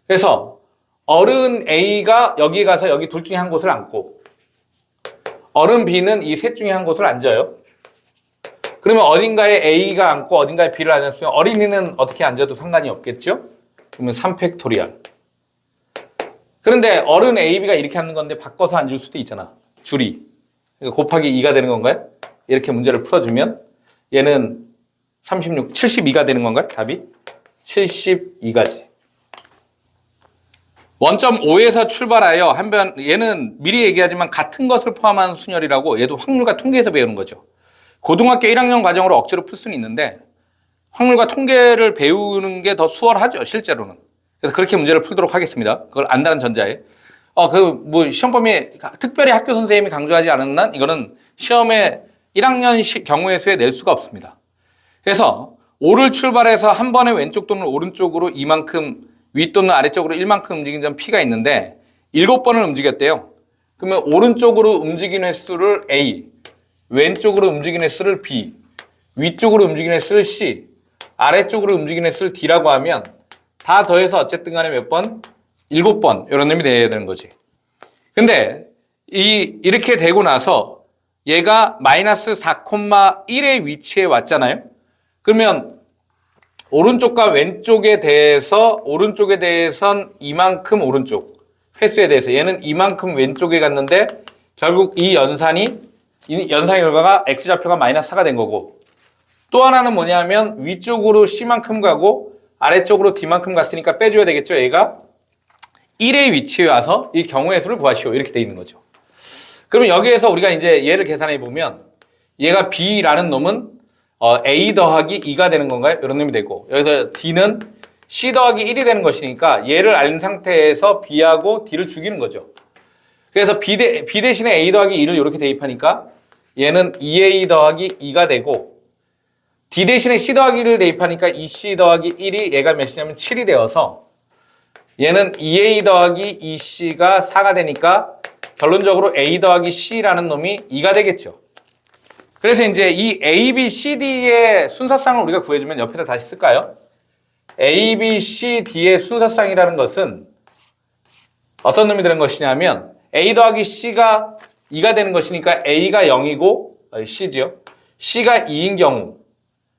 그래서 어른 A가 여기 가서 여기 둘 중에 한 곳을 앉고 어른 B는 이 셋 중에 한 곳을 앉아요. 그러면 어딘가에 A가 앉고 어딘가에 B를 앉았으면 어린이는 어떻게 앉아도 상관이 없겠죠? 그러면 3팩토리얼. 그런데 어른 A, B가 이렇게 앉는 건데 바꿔서 앉을 수도 있잖아. 줄이. 그러니까 곱하기 2가 되는 건가요? 이렇게 문제를 풀어주면 얘는 36, 72가 되는 건가요? 답이? 72가지. 원점 5에서 출발하여 한변, 얘는 미리 얘기하지만 같은 것을 포함한 순열이라고 얘도 확률과 통계에서 배우는 거죠. 고등학교 1학년 과정으로 억지로 풀 수는 있는데 확률과 통계를 배우는 게 더 수월하죠, 실제로는. 그래서 그렇게 문제를 풀도록 하겠습니다. 그걸 안다는 전자에. 시험 범위에 특별히 학교 선생님이 강조하지 않은 한 이거는 시험에 1학년 경우의 수에 낼 수가 없습니다. 그래서 5를 출발해서 한 번에 왼쪽 또는 오른쪽으로 이만큼 위 또는 아래쪽으로 1만큼 움직인 점 P가 있는데 7번을 움직였대요. 그러면 오른쪽으로 움직인 횟수를 A, 왼쪽으로 움직인 횟수를 B, 위쪽으로 움직인 횟수를 C, 아래쪽으로 움직인 횟수를 D라고 하면 다 더해서 어쨌든 간에 몇 번? 7번 이런 놈이 돼야 되는 거지. 근데 이렇게 되고 나서 얘가 마이너스 4,1의 위치에 왔잖아요. 그러면 오른쪽과 왼쪽에 대해선 이만큼 오른쪽 횟수에 대해서 얘는 이만큼 왼쪽에 갔는데 결국 이 연산의 결과가 X좌표가 마이너스 4가 된 거고, 또 하나는 뭐냐면 위쪽으로 C만큼 가고 아래쪽으로 D만큼 갔으니까 빼줘야 되겠죠. 얘가 1의 위치에 와서 이 경우의 수를 구하시오. 이렇게 돼 있는 거죠. 그러면 여기에서 우리가 이제 얘를 계산해 보면 얘가 B라는 놈은 A 더하기 2가 되는 건가요? 이런 놈이 되고, 여기서 D는 C 더하기 1이 되는 것이니까 얘를 알 상태에서 B하고 D를 죽이는 거죠. 그래서 B 대신에 A 더하기 2를 이렇게 대입하니까 얘는 2A 더하기 2가 되고, D 대신에 C 더하기 1을 대입하니까 2C 더하기 1이 얘가 몇이냐면 7이 되어서 얘는 2A 더하기 2C가 4가 되니까 결론적으로 A 더하기 C라는 놈이 2가 되겠죠. 그래서 이제 이 A, B, C, D의 순서상을 우리가 구해주면 옆에다 다시 쓸까요? A, B, C, D의 순서상이라는 것은 어떤 놈이 되는 것이냐면 A 더하기 C가 2가 되는 것이니까 A가 0이고 C죠. C가 2인 경우,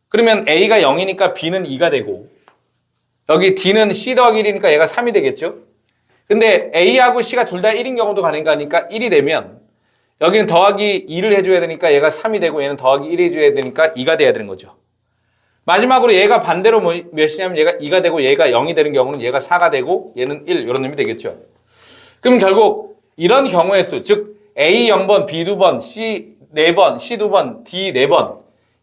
그러면 A가 0이니까 B는 2가 되고, 여기 D는 C 더하기 1이니까 얘가 3이 되겠죠. 근데 A하고 C가 둘 다 1인 경우도 가능하니까 1이 되면 여기는 더하기 2를 해줘야 되니까 얘가 3이 되고, 얘는 더하기 1 해줘야 되니까 2가 돼야 되는 거죠. 마지막으로 얘가 반대로 몇이냐면 얘가 2가 되고 얘가 0이 되는 경우는 얘가 4가 되고 얘는 1, 이런 놈이 되겠죠. 그럼 결국 이런 경우의 수, 즉 A 0번, B 2번, C 4번, C 2번, D 4번,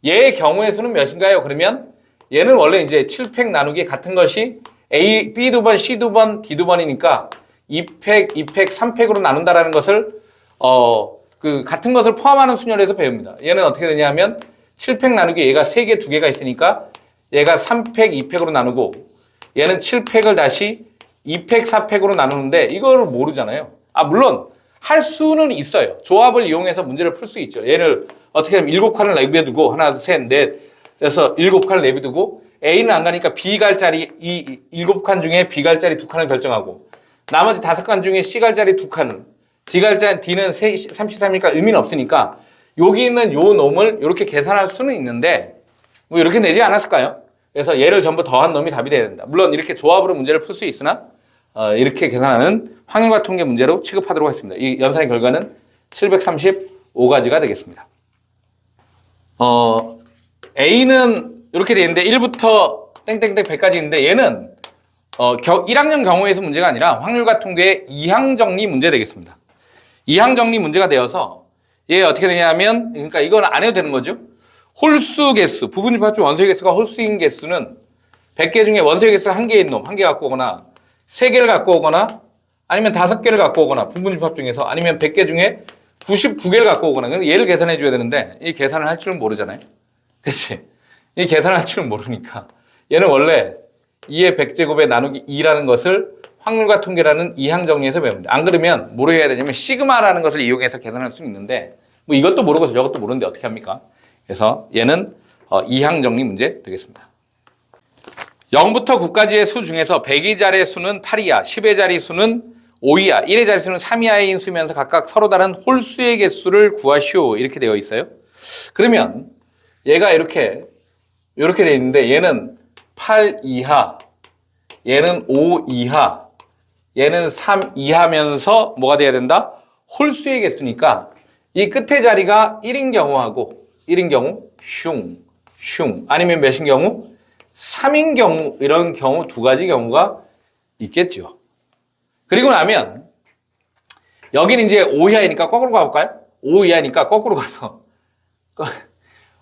얘의 경우의 수는 몇인가요? 그러면 얘는 원래 이제 7팩 나누기 같은 것이 A, B 2번, C 2번, D 2번이니까 2팩, 2팩, 3팩으로 나눈다라는 것을 같은 것을 포함하는 순열에서 배웁니다. 얘는 어떻게 되냐면 7팩 나누기 얘가 3개, 2개가 있으니까 얘가 3팩, 2팩으로 나누고, 얘는 7팩을 다시 2팩, 4팩으로 나누는데 이걸 모르잖아요. 물론 할 수는 있어요. 조합을 이용해서 문제를 풀 수 있죠. 얘를 어떻게 하면 7칸을 내비두고 하나, 둘, 셋, 넷, 여섯, 7칸을 내비두고 A는 안 가니까 B 갈 자리 이 7칸 중에 B 갈 자리 2칸을 결정하고, 나머지 5칸 중에 C 갈 자리 2칸, D 갈 자리 D는 33이니까 의미는 없으니까 여기 있는 요 놈을 이렇게 계산할 수는 있는데 뭐 이렇게 내지 않았을까요? 그래서 얘를 전부 더한 놈이 답이 돼야 된다. 물론 이렇게 조합으로 문제를 풀 수 있으나 이렇게 계산하는 확률과 통계 문제로 취급하도록 하겠습니다. 이 연산의 결과는 735가지가 되겠습니다. A는 이렇게 되어 있는데 1부터 땡땡땡 100까지 있는데 얘는 1학년 경우에서 문제가 아니라 확률과 통계의 2항 정리 문제 되겠습니다. 2항 정리 문제가 되어서 얘 어떻게 되냐면, 그러니까 이건 안 해도 되는 거죠. 홀수 개수, 부분집합 중 원소의 개수가 홀수인 개수는 100개 중에 원소의 개수가 1개인 놈, 1개 갖고 오거나 3개를 갖고 오거나 아니면 5개를 갖고 오거나, 부분집합 중에서 아니면 100개 중에 99개를 갖고 오거나, 얘를 계산해 줘야 되는데 이 계산을 할 줄은 모르잖아요. 그치? 이 계산을 할 줄은 모르니까 얘는 원래 2의 100제곱에 나누기 2라는 것을 확률과 통계라는 2항 정리에서 배웁니다. 안 그러면 뭐로 해야 되냐면 시그마라는 것을 이용해서 계산할 수는 있는데 뭐 이것도 모르고 저것도 모르는데 어떻게 합니까? 그래서 얘는 2항 정리 문제 되겠습니다. 0부터 9까지의 수 중에서 100의 자리 수는 8이야, 10의 자리 수는 5이야, 1의 자리 수는 3이하인 수면서 각각 서로 다른 홀수의 개수를 구하시오, 이렇게 되어 있어요. 그러면 얘가 이렇게 돼 있는데 얘는 8 이하, 얘는 5 이하, 얘는 3 이하면서 뭐가 돼야 된다? 홀수의 개수니까 이 끝에 자리가 1인 경우하고 1인 경우 슝 아니면 몇인 경우? 3인 경우 이런 경우 두 가지 경우가 있겠죠. 그리고 나면 여기는 이제 5 이하이니까 거꾸로 가볼까요? 5 이하니까 거꾸로 가서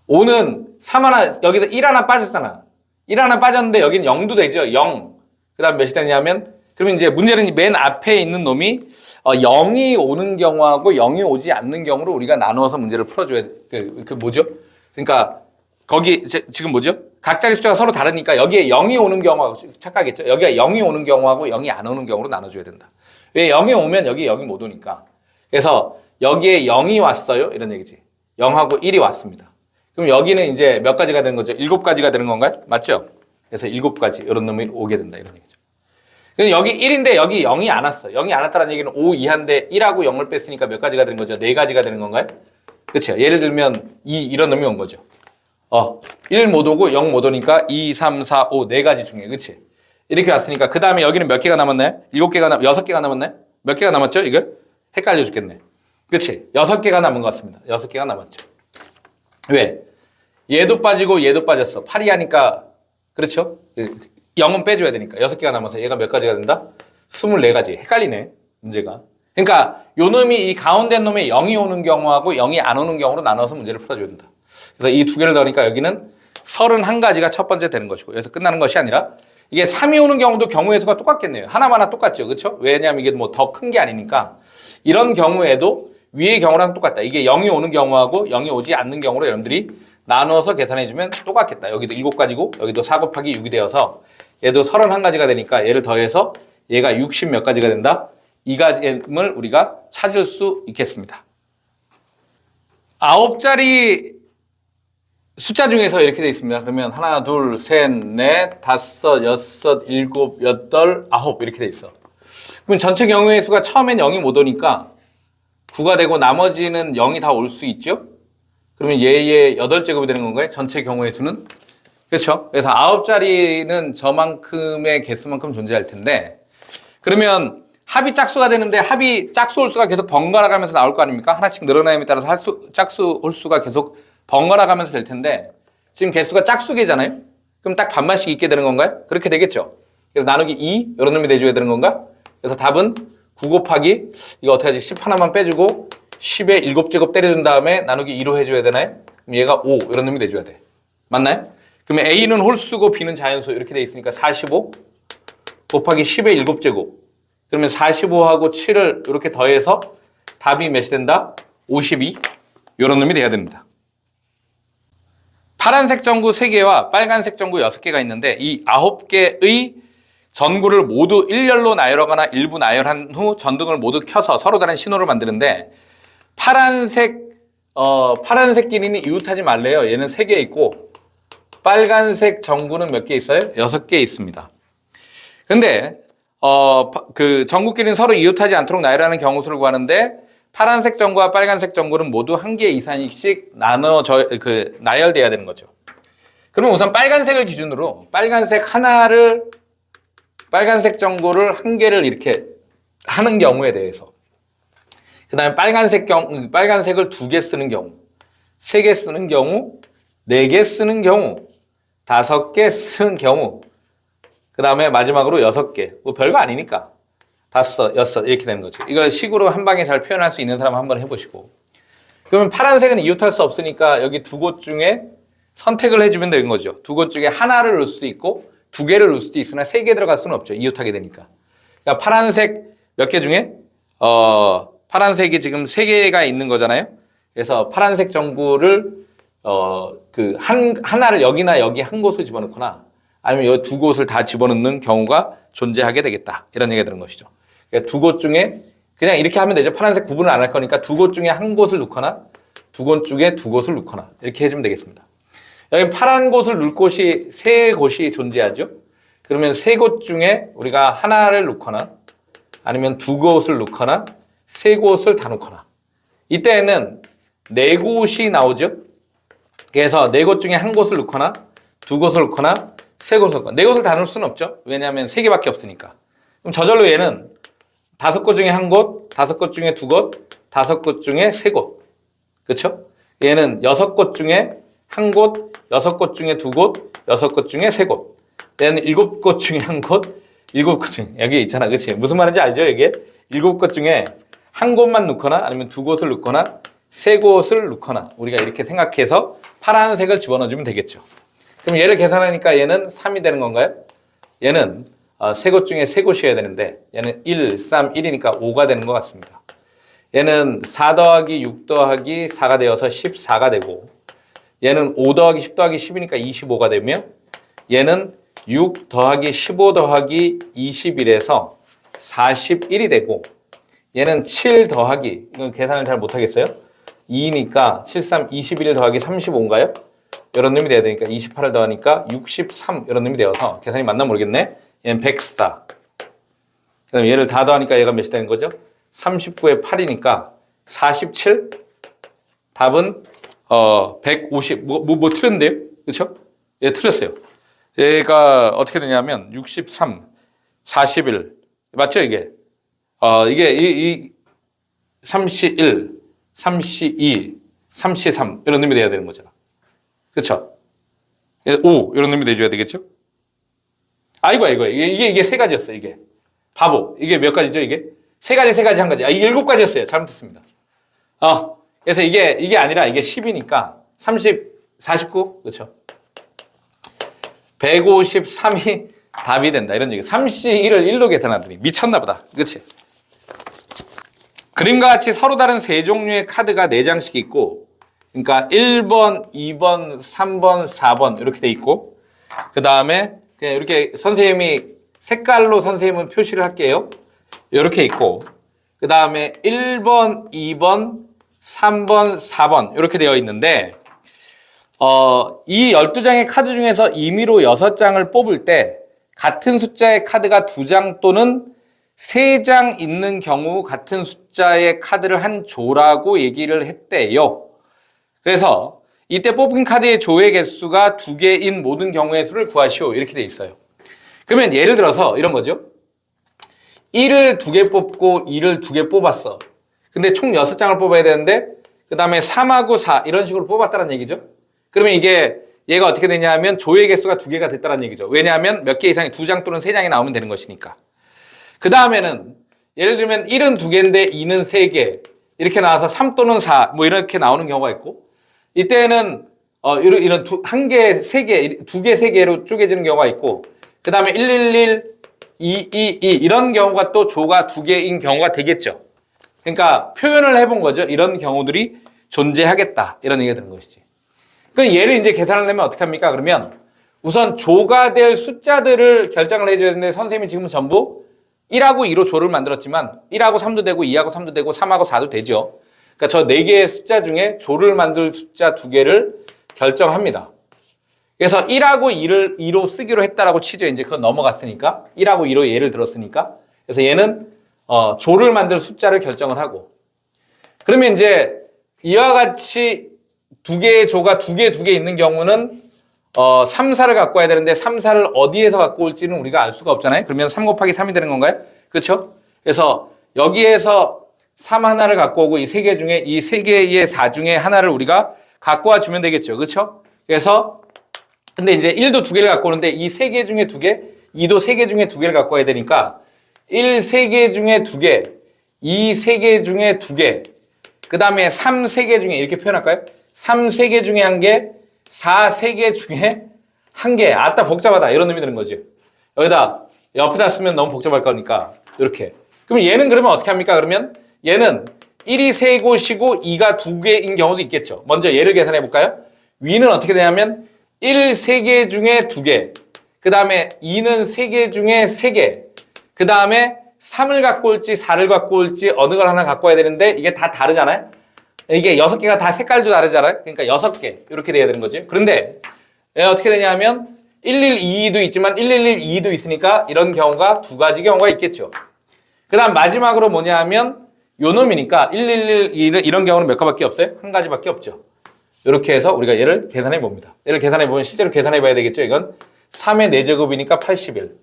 5는 3 하나 여기서 1 하나 빠졌잖아. 1 하나 빠졌는데 여기는 0도 되죠. 0. 그 다음 몇이 되냐면 그러면 이제 문제는 맨 앞에 있는 놈이 0이 오는 경우하고 0이 오지 않는 경우로 우리가 나누어서 문제를 풀어줘야 그 뭐죠? 그러니까 거기 지금 뭐죠? 각 자리 숫자가 서로 다르니까 여기에 0이 오는 경우하고 착각했죠? 여기가 0이 오는 경우하고 0이 안 오는 경우로 나눠줘야 된다. 왜 0이 오면 여기 못 오니까. 그래서 여기에 0이 왔어요. 이런 얘기지. 0하고 1이 왔습니다. 그럼 여기는 이제 몇 가지가 되는 거죠? 7가지가 되는 건가요? 맞죠? 그래서 7가지 이런 놈이 오게 된다. 이런 얘기죠. 여기 1인데 여기 0이 안 왔어. 0이 안 왔다는 얘기는 5 이하인데 1하고 0을 뺐으니까 몇 가지가 되는 거죠? 4가지가 되는 건가요? 그렇죠. 예를 들면 2 이런 놈이 온 거죠. 1 못 오고 0 못 오니까 2, 3, 4, 5 4가지 중에 그렇지? 이렇게 왔으니까 그 다음에 여기는 몇 개가 남았나요? 6개가 남았나요? 몇 개가 남았죠? 이거? 헷갈려 죽겠네. 그렇지? 6개가 남은 것 같습니다. 6개가 남았죠. 왜? 얘도 빠지고 얘도 빠졌어. 8이 하니까 그렇죠? 0은 빼줘야 되니까 6개가 남아서 얘가 몇 가지가 된다? 24가지. 헷갈리네 문제가. 그러니까 요 놈이 이 가운데 놈에 0이 오는 경우하고 0이 안 오는 경우로 나눠서 문제를 풀어줘야 된다. 그래서 이 두 개를 넣으니까 여기는 31가지가 첫 번째 되는 것이고 여기서 끝나는 것이 아니라 이게 3이 오는 경우도 경우의 수가 똑같겠네요. 하나마나 똑같죠. 그렇죠? 왜냐하면 이게 뭐 더 큰 게 아니니까 이런 경우에도 위의 경우랑 똑같다. 이게 0이 오는 경우하고 0이 오지 않는 경우로 여러분들이 나눠서 계산해주면 똑같겠다. 여기도 7가지고 여기도 4 곱하기 6이 되어서 얘도 31가지가 되니까 얘를 더해서 얘가 60 몇 가지가 된다. 이 가지를 우리가 찾을 수 있겠습니다. 9자리 숫자 중에서 이렇게 되어 있습니다. 그러면 하나, 둘, 셋, 넷, 다섯, 여섯, 일곱, 여덟, 아홉 이렇게 되어 있어. 그럼 전체 경우의 수가 처음엔 0이 못 오니까 9가 되고 나머지는 0이 다 올 수 있죠? 그러면 얘의 8제곱이 되는 건가요? 전체 경우의 수는? 그렇죠? 그래서 9자리는 저만큼의 개수만큼 존재할 텐데 그러면 합이 짝수가 되는데 합이 짝수 홀수가 계속 번갈아 가면서 나올 거 아닙니까? 하나씩 늘어남에 따라서 짝수 홀수가 계속 번갈아 가면서 될 텐데 지금 개수가 짝수개잖아요? 그럼 딱 반반씩 있게 되는 건가요? 그렇게 되겠죠? 그래서 나누기 2 이런 놈이 내줘야 되는 건가? 그래서 답은 9 곱하기 이거 어떻게 하지? 10 하나만 빼주고 10에 7제곱 때려준 다음에 나누기 2로 해줘야 되나요? 그럼 얘가 5 이런 놈이 내줘야 돼. 맞나요? 그러면 A는 홀수고 B는 자연수 이렇게 돼 있으니까 45 곱하기 10의 7제곱 그러면 45하고 7을 이렇게 더해서 답이 몇이 된다? 52 이런 놈이 돼야 됩니다. 파란색 전구 3개와 빨간색 전구 6개가 있는데 이 9개의 전구를 모두 일렬로 나열하거나 일부 나열한 후 전등을 모두 켜서 서로 다른 신호를 만드는데 파란색끼리는 이웃하지 말래요. 얘는 3개 있고 빨간색 전구는 몇 개 있어요? 6개 있습니다. 근데 그 전구끼리는 서로 이웃하지 않도록 나열하는 경우수를 구하는데 파란색 전구와 빨간색 전구는 모두 1개 이상씩 나열돼야 되는 거죠. 그러면 우선 빨간색을 기준으로 빨간색 전구를 1개를 이렇게 하는 경우에 대해서 그 다음에 빨간색을 2개 쓰는 경우 3개 쓰는 경우 4개 쓰는 경우 5개 쓰는 경우 그 다음에 마지막으로 6개 뭐 별거 아니니까 5, 6 이렇게 되는 거죠. 이걸 식으로 한 방에 잘 표현할 수 있는 사람 한번 해보시고 그러면 파란색은 이웃할 수 없으니까 여기 두 곳 중에 선택을 해주면 되는 거죠. 두 곳 중에 하나를 넣을 수도 있고 2개를 넣을 수도 있으나 3개 들어갈 수는 없죠. 이웃하게 되니까. 그러니까 파란색 몇 개 중에 파란색이 지금 3개가 있는 거잖아요. 그래서 파란색 전구를 하나를 여기나 여기 한 곳을 집어넣거나 아니면 이 두 곳을 다 집어넣는 경우가 존재하게 되겠다. 이런 얘기가 드는 것이죠. 그러니까 두 곳 중에 그냥 이렇게 하면 되죠. 파란색 구분을 안 할 거니까 두 곳 중에 한 곳을 넣거나 두 곳 중에 두 곳을 넣거나 이렇게 해주면 되겠습니다. 여기 파란 곳을 넣을 곳이 3곳이 존재하죠. 그러면 3곳 중에 우리가 하나를 넣거나 아니면 2곳을 넣거나 3곳을 다 넣거나 이때에는 4곳이 나오죠. 그래서 네 곳 중에 한 곳을 넣거나 두 곳을 넣거나 세 곳을 넣거나 네 곳을 다 넣을 수는 없죠. 왜냐하면 세 개밖에 없으니까. 그럼 저절로 얘는 다섯 곳 중에 한 곳, 다섯 곳 중에 두 곳, 다섯 곳 중에 세 곳. 그렇죠? 얘는 여섯 곳 중에 한 곳, 여섯 곳 중에 두 곳, 여섯 곳 중에 세 곳. 얘는 일곱 곳 중에 한 곳, 일곱 곳 중에 여기 있잖아, 그렇지? 무슨 말인지 알죠? 이게 일곱 곳 중에 한 곳만 넣거나 아니면 두 곳을 넣거나 세 곳을 넣거나 우리가 이렇게 생각해서 파란색을 집어넣어주면 되겠죠. 그럼 얘를 계산하니까 얘는 3이 되는 건가요? 얘는 세 곳 중에 세 곳이어야 되는데 얘는 1, 3, 1이니까 5가 되는 것 같습니다. 얘는 4 더하기 6 더하기 4가 되어서 14가 되고 얘는 5 더하기 10 더하기 10이니까 25가 되며 얘는 6 더하기 15 더하기 21에서 41이 되고 얘는 7 더하기 이건 계산을 잘 못하겠어요? 2니까 7, 3, 21 더하기 35인가요? 이런 놈이 돼야 되니까 28을 더하니까 63 이런 놈이 되어서 계산이 맞나 모르겠네. 얘는 104. 그 다음에 얘를 다 더하니까 얘가 몇이 되는 거죠? 39에 8이니까 47. 답은 150. 뭐 틀렸는데요? 그렇죠? 얘 틀렸어요. 얘가 어떻게 되냐면 63, 41 맞죠 이게? 이게 31, 32, 33 이런 놈이 돼야 되는 거잖아. 그렇죠? 5 이런 놈이 돼줘야 되겠죠? 아이고 이게 세 가지였어요. 이게 바보. 이게 몇 가지죠? 이게 세 가지 한 가지. 이게 7가지였어요. 잘못했습니다. 그래서 이게 아니라 이게 10이니까 30, 49 그렇죠? 153이 답이 된다 이런 얘기. 31을 1로 계산하더니 미쳤나 보다. 그렇지? 그림과 같이 서로 다른 세 종류의 카드가 4장씩 있고 그러니까 1번, 2번, 3번, 4번 이렇게 돼 있고 그 다음에 그냥 이렇게 선생님이 색깔로 선생님은 표시를 할게요. 이렇게 있고 그 다음에 1번, 2번, 3번, 4번 이렇게 되어 있는데 이 12장의 카드 중에서 임의로 6장을 뽑을 때 같은 숫자의 카드가 2장 또는 3장 있는 경우 같은 숫자의 카드를 한 조라고 얘기를 했대요. 그래서 이때 뽑힌 카드의 조의 개수가 2개인 모든 경우의 수를 구하시오 이렇게 돼 있어요. 그러면 예를 들어서 이런 거죠. 1을 2개 뽑고 2를 2개 뽑았어. 근데 총 6장을 뽑아야 되는데 그 다음에 3하고 4 이런 식으로 뽑았다는 얘기죠. 그러면 이게 얘가 어떻게 되냐 하면 조의 개수가 2개가 됐다는 얘기죠. 왜냐하면 몇 개 이상이 2장 또는 3장이 나오면 되는 것이니까. 그 다음에는 예를 들면 1은 2개인데 2는 3개 이렇게 나와서 3 또는 4 뭐 이렇게 나오는 경우가 있고 이때는 이런 한 개, 3개, 2개, 3개로 쪼개지는 경우가 있고 그 다음에 111, 222 이런 경우가 또 조가 2개인 경우가 되겠죠. 그러니까 표현을 해본 거죠. 이런 경우들이 존재하겠다 이런 얘기가 되는 것이지. 그럼 얘를 이제 계산을 하면 어떻게 합니까? 그러면 우선 조가 될 숫자들을 결정을 해줘야 되는데 선생님이 지금 전부 1하고 2로 조를 만들었지만 1하고 3도 되고 2하고 3도 되고 3하고 4도 되죠. 그러니까 저 4개의 숫자 중에 조를 만들 숫자 2개를 결정합니다. 그래서 1하고 2를 2로 쓰기로 했다라고 치죠. 이제 그건 넘어갔으니까 1하고 2로 예를 들었으니까 그래서 얘는 조를 만들 숫자를 결정을 하고 그러면 이제 이와 같이 2개의 조가 2개 있는 경우는 3, 4를 갖고 와야 되는데 3, 4를 어디에서 갖고 올지는 우리가 알 수가 없잖아요. 그러면 3 곱하기 3이 되는 건가요? 그렇죠? 그래서 여기에서 3 하나를 갖고 오고 이 3개 중에 이 3개의 4 중에 하나를 우리가 갖고 와 주면 되겠죠. 그렇죠? 그래서 근데 이제 1도 2개를 갖고 오는데 이 3개 중에 2개, 2도 3개 중에 2개를 갖고 와야 되니까 1 3개 중에 2개, 2 3개 중에 2개, 그 다음에 3 3개 중에 이렇게 표현할까요? 3 3개 중에 1개, 4 3개 중에 1개. 아따 복잡하다 이런 의미 드는 거지. 여기다 옆에다 쓰면 너무 복잡할 거니까 이렇게. 그럼 얘는 그러면 어떻게 합니까? 그러면 얘는 1이 3곳이고 2가 2개인 경우도 있겠죠. 먼저 얘를 계산해 볼까요? 위는 어떻게 되냐면 1 3개 중에 2개, 그 다음에 2는 3개 중에 3개, 그 다음에 3을 갖고 올지 4를 갖고 올지 어느 걸 하나 갖고 와야 되는데 이게 다 다르잖아요. 이게 6개가 다 색깔도 다르잖아요. 그러니까 6개 이렇게 돼야 되는 거지. 그런데 어떻게 되냐면 112도 있지만 1112도 있으니까 이런 경우가 2가지 경우가 있겠죠. 그 다음 마지막으로 뭐냐 하면 요 놈이니까 1112는 이런 경우는 몇 가지밖에 없어요? 한 가지밖에 없죠. 이렇게 해서 우리가 얘를 계산해 봅니다. 얘를 계산해 보면 실제로 계산해 봐야 되겠죠. 이건 3의 4제곱이니까 81.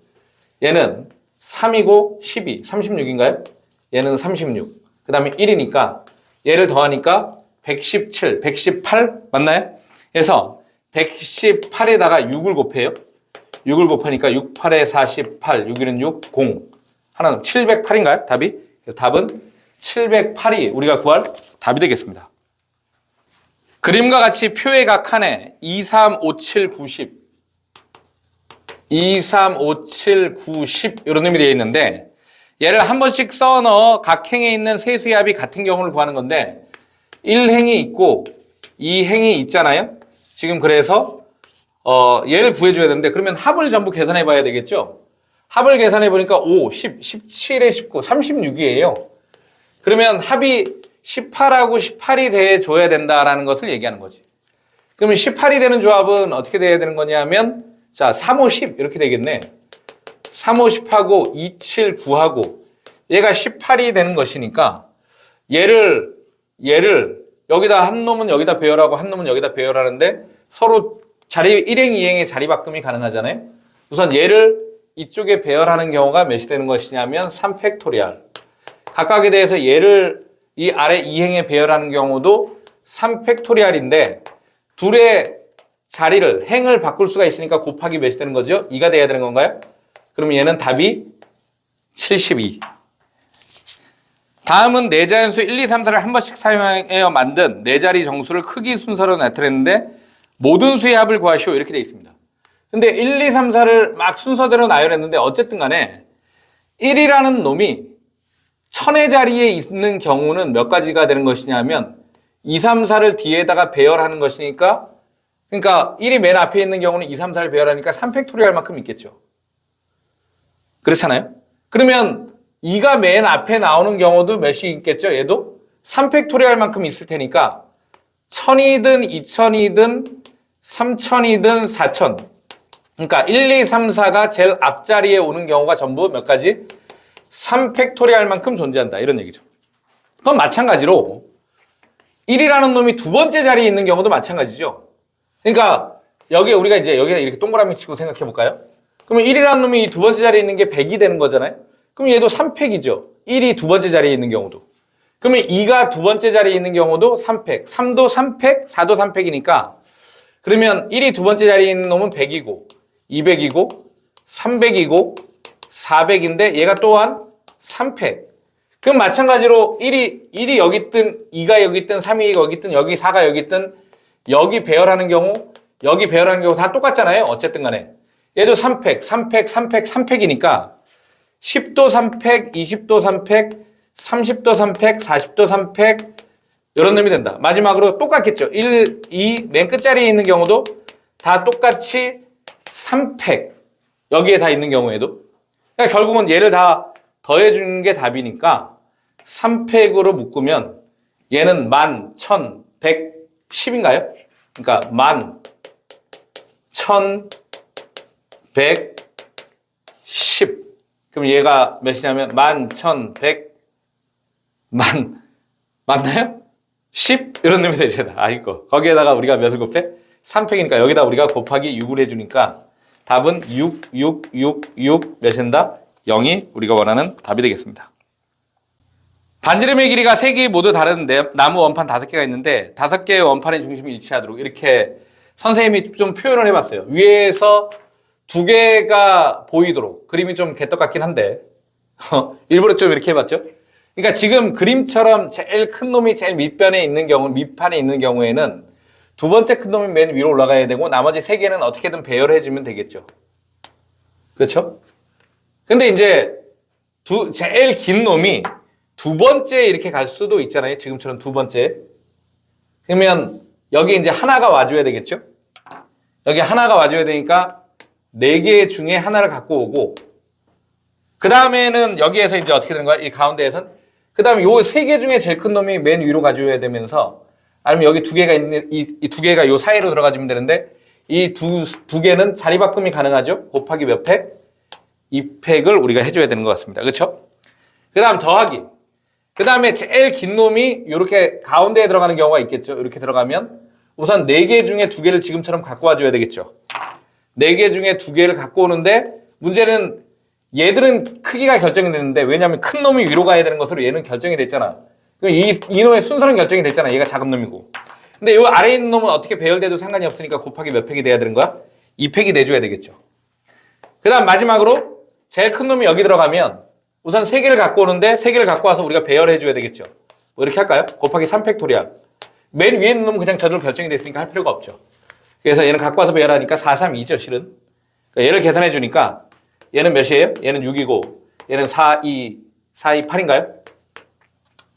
얘는 3이고 12, 36인가요? 얘는 36. 그 다음에 1이니까 얘를 더하니까 117, 118 맞나요? 그래서 118에다가 6을 곱해요. 6을 곱하니까 6, 8에 48, 6, 1은 6, 0. 하나는 708인가요? 답이? 그래서 답은 708이 우리가 구할 답이 되겠습니다. 그림과 같이 표의 각 칸에 2, 3, 5, 7, 9, 10 2, 3, 5, 7, 9, 10 이런 의미 되어 있는데 얘를 한 번씩 써 넣어 각 행에 있는 세수의 합이 같은 경우를 구하는 건데 1행이 있고 2행이 있잖아요. 지금 그래서 얘를 구해줘야 되는데 그러면 합을 전부 계산해 봐야 되겠죠. 합을 계산해 보니까 5, 10, 17에 19, 36이에요. 그러면 합이 18하고 18이 돼줘야 된다라는 것을 얘기하는 거지. 그러면 18이 되는 조합은 어떻게 돼야 되는 거냐면 자, 3, 5, 10 이렇게 되겠네. 3, 5, 10하고 2, 7, 9하고 얘가 18이 되는 것이니까 얘를 여기다 한 놈은 여기다 배열하고 한 놈은 여기다 배열하는데 서로 자리 1행, 2행의 자리 바꿈이 가능하잖아요. 우선 얘를 이쪽에 배열하는 경우가 몇이 되는 것이냐면 3팩토리얼. 각각에 대해서 얘를 이 아래 2행에 배열하는 경우도 3팩토리얼인데 둘의 자리를 행을 바꿀 수가 있으니까 곱하기 몇이 되는 거죠? 2가 돼야 되는 건가요? 그러면 얘는 답이 72. 다음은 내자연수 1, 2, 3, 4를 한 번씩 사용하여 만든 네 자리 정수를 크기 순서로 나타냈는데 모든 수의 합을 구하시오 이렇게 되어 있습니다. 근데 1, 2, 3, 4를 막 순서대로 나열했는데 어쨌든 간에 1이라는 놈이 1000의 자리에 있는 경우는 몇 가지가 되는 것이냐면 2, 3, 4를 뒤에다가 배열하는 것이니까 그러니까 1이 맨 앞에 있는 경우는 2, 3, 4를 배열하니까 3팩토리얼 만큼 있겠죠. 그렇잖아요? 그러면 2가 맨 앞에 나오는 경우도 몇이 있겠죠? 얘도 3팩토리얼 만큼 있을 테니까 1000이든 2000이든 3000이든 4000 그러니까 1, 2, 3, 4가 제일 앞자리에 오는 경우가 전부 몇 가지? 3팩토리얼 만큼 존재한다 이런 얘기죠. 그건 마찬가지로 1이라는 놈이 두 번째 자리에 있는 경우도 마찬가지죠. 그러니까 여기 우리가 이제 여기다 이렇게 동그라미 치고 생각해 볼까요? 그러면 1이라는 놈이 두 번째 자리에 있는 게 100이 되는 거잖아요. 그럼 얘도 3팩이죠. 1이 두 번째 자리에 있는 경우도. 그러면 2가 두 번째 자리에 있는 경우도 3팩, 3도 3팩, 4도 3팩이니까 그러면 1이 두 번째 자리에 있는 놈은 100이고 200이고 300이고 400인데 얘가 또한 3팩. 그럼 마찬가지로 1이 여기 있든 2가 여기 있든 3이 여기 있든 여기 4가 여기 있든 여기 배열하는 경우 여기 배열하는 경우 다 똑같잖아요. 어쨌든 간에 얘도 3팩, 3팩, 3팩, 3팩이니까 10도 3팩, 20도 3팩, 30도 3팩, 40도 3팩 이런 놈이 된다. 마지막으로 똑같겠죠. 1, 2 맨 끝자리에 있는 경우도 다 똑같이 3팩 여기에 다 있는 경우에도 그러니까 결국은 얘를 다 더해주는 게 답이니까 3팩으로 묶으면 얘는 11,110인가요? 그러니까 11,110 그럼 얘가 몇이냐면 11,100 맞나요? 10? 이런 놈이 되죠. 아이고 거기에다가 우리가 몇을 곱해? 3팩이니까 여기다 우리가 곱하기 6을 해주니까 답은 6, 6, 6, 6 몇인다? 0이 우리가 원하는 답이 되겠습니다. 반지름의 길이가 3개 모두 다른데 나무 원판 5개가 있는데 5개의 원판의 중심이 일치하도록 이렇게 선생님이 좀 표현을 해봤어요. 위에서 2개가 보이도록 그림이 좀 개떡 같긴 한데 일부러 좀 이렇게 해봤죠. 그러니까 지금 그림처럼 제일 큰 놈이 제일 밑판에 있는 경우에는 두 번째 큰 놈이 맨 위로 올라가야 되고 나머지 3개는 어떻게든 배열해주면 되겠죠. 그렇죠? 근데 이제 제일 긴 놈이 두 번째 이렇게 갈 수도 있잖아요. 지금처럼 두 번째. 그러면 여기 이제 하나가 와줘야 되겠죠? 여기 하나가 와줘야 되니까 4개 중에 하나를 갖고 오고 그 다음에는 여기에서 이제 어떻게 되는 거야? 이 가운데에선 그 다음에 요 3개 중에 제일 큰 놈이 맨 위로 가줘야 되면서 아니면 여기 2개가 있는 이 2개가 요 사이로 들어가주면 되는데 이 두 개는 자리 바꿈이 가능하죠? 곱하기 몇 팩? 2팩을 우리가 해줘야 되는 것 같습니다. 그렇죠? 그 다음 더하기. 그 다음에 제일 긴 놈이 이렇게 가운데에 들어가는 경우가 있겠죠. 이렇게 들어가면 우선 4개 중에 2개를 지금처럼 갖고 와줘야 되겠죠. 4개 중에 2개를 갖고 오는데 문제는 얘들은 크기가 결정이 됐는데 왜냐하면 큰 놈이 위로 가야 되는 것으로 얘는 결정이 됐잖아. 이 놈의 순서는 결정이 됐잖아. 얘가 작은 놈이고. 근데 이 아래에 있는 놈은 어떻게 배열돼도 상관이 없으니까 곱하기 몇 팩이 돼야 되는 거야? 2팩이 돼줘야 되겠죠. 그 다음 마지막으로 제일 큰 놈이 여기 들어가면 우선 3개를 갖고 오는데 3개를 갖고 와서 우리가 배열해줘야 되겠죠. 뭐 이렇게 할까요? 곱하기 3팩토리알. 맨 위에 있는 놈은 그냥 저절로 결정이 됐으니까 할 필요가 없죠. 그래서 얘는 갖고 와서 배열하니까 4, 3, 2죠, 실은. 그러니까 얘를 계산해 주니까 얘는 몇이에요? 얘는 6이고 얘는 4, 2, 8인가요?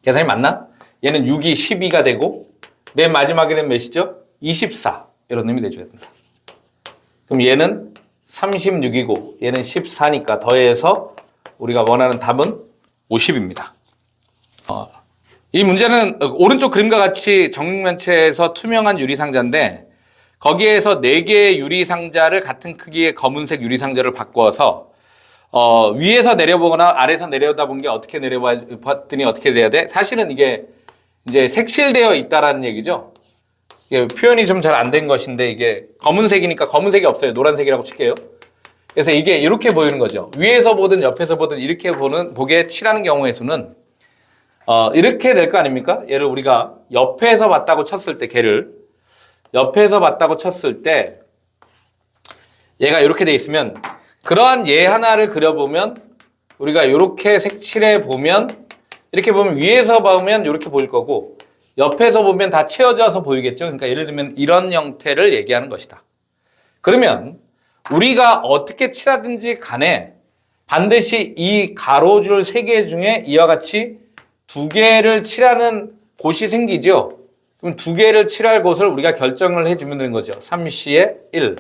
계산이 맞나? 얘는 6이 12가 되고 맨 마지막에는 몇이죠? 24. 이런 놈이 돼줘야 된다. 그럼 얘는 36이고 얘는 14니까 더해서 우리가 원하는 답은 50입니다. 이 문제는 오른쪽 그림과 같이 정육면체에서 투명한 유리상자인데 거기에서 4개의 유리상자를 같은 크기의 검은색 유리상자를 바꿔서 위에서 내려보거나 아래에서 내려다본 게 어떻게 내려봤더니 어떻게 돼야 돼? 사실은 이게 이제 색칠되어 있다라는 얘기죠. 이게 표현이 좀 잘 안 된 것인데 이게 검은색이니까 검은색이 없어요. 노란색이라고 칠게요. 그래서 이게 이렇게 보이는 거죠. 위에서 보든 옆에서 보든 이렇게 보게 칠하는 경우의 수는 이렇게 될 거 아닙니까? 얘를 우리가 옆에서 봤다고 쳤을 때 걔를 옆에서 봤다고 쳤을 때 얘가 이렇게 돼 있으면 그러한 얘 하나를 그려보면 우리가 이렇게 색칠해 보면 이렇게 보면 위에서 보면 이렇게 보일 거고 옆에서 보면 다 채워져서 보이겠죠. 그러니까 예를 들면 이런 형태를 얘기하는 것이다. 그러면 우리가 어떻게 칠하든지 간에 반드시 이 가로줄 3개 중에 이와 같이 2개를 칠하는 곳이 생기죠. 그럼 2개를 칠할 곳을 우리가 결정을 해주면 되는 거죠. 3C에 1.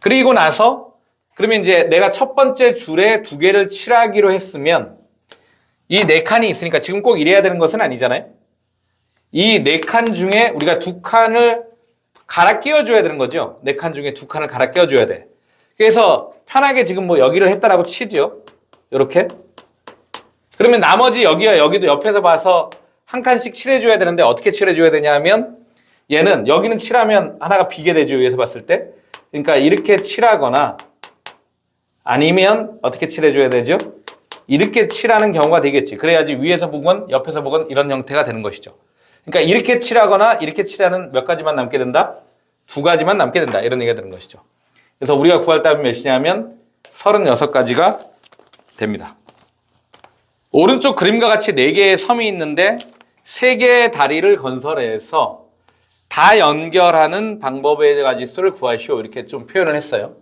그리고 나서 그러면 이제 내가 첫 번째 줄에 2개를 칠하기로 했으면 이 4칸이 있으니까 지금 꼭 이래야 되는 것은 아니잖아요. 이 4칸 중에 우리가 2칸을 갈아 끼워줘야 되는 거죠. 4칸 중에 2칸을 갈아 끼워줘야 돼. 그래서 편하게 지금 뭐 여기를 했다라고 치죠. 이렇게. 그러면 나머지 여기와 여기도 옆에서 봐서 한 칸씩 칠해줘야 되는데 어떻게 칠해줘야 되냐 하면 얘는 여기는 칠하면 하나가 비게 되죠. 위에서 봤을 때. 그러니까 이렇게 칠하거나 아니면 어떻게 칠해줘야 되죠? 이렇게 칠하는 경우가 되겠지. 그래야지 위에서 보건 옆에서 보건 이런 형태가 되는 것이죠. 그러니까 이렇게 칠하거나 이렇게 칠하는 몇 가지만 남게 된다? 2가지만 남게 된다. 이런 얘기가 되는 것이죠. 그래서 우리가 구할 답이 몇이냐면 36가지가 됩니다. 오른쪽 그림과 같이 4개의 섬이 있는데 3개의 다리를 건설해서 다 연결하는 방법의 가지수를 구하시오. 이렇게 좀 표현을 했어요.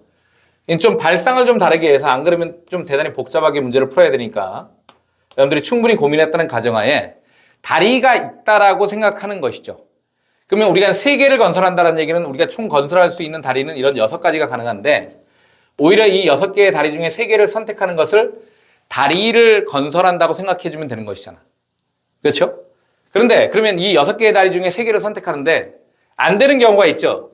좀 발상을 좀 다르게 해서 안 그러면 좀 대단히 복잡하게 문제를 풀어야 되니까 여러분들이 충분히 고민했다는 가정하에 다리가 있다라고 생각하는 것이죠. 그러면 우리가 3개를 건설한다는 얘기는 우리가 총 건설할 수 있는 다리는 이런 6가지가 가능한데 오히려 이 6개의 다리 중에 3개를 선택하는 것을 다리를 건설한다고 생각해 주면 되는 것이잖아. 그렇죠? 그런데 그러면 이 6개의 다리 중에 3개를 선택하는데 안 되는 경우가 있죠.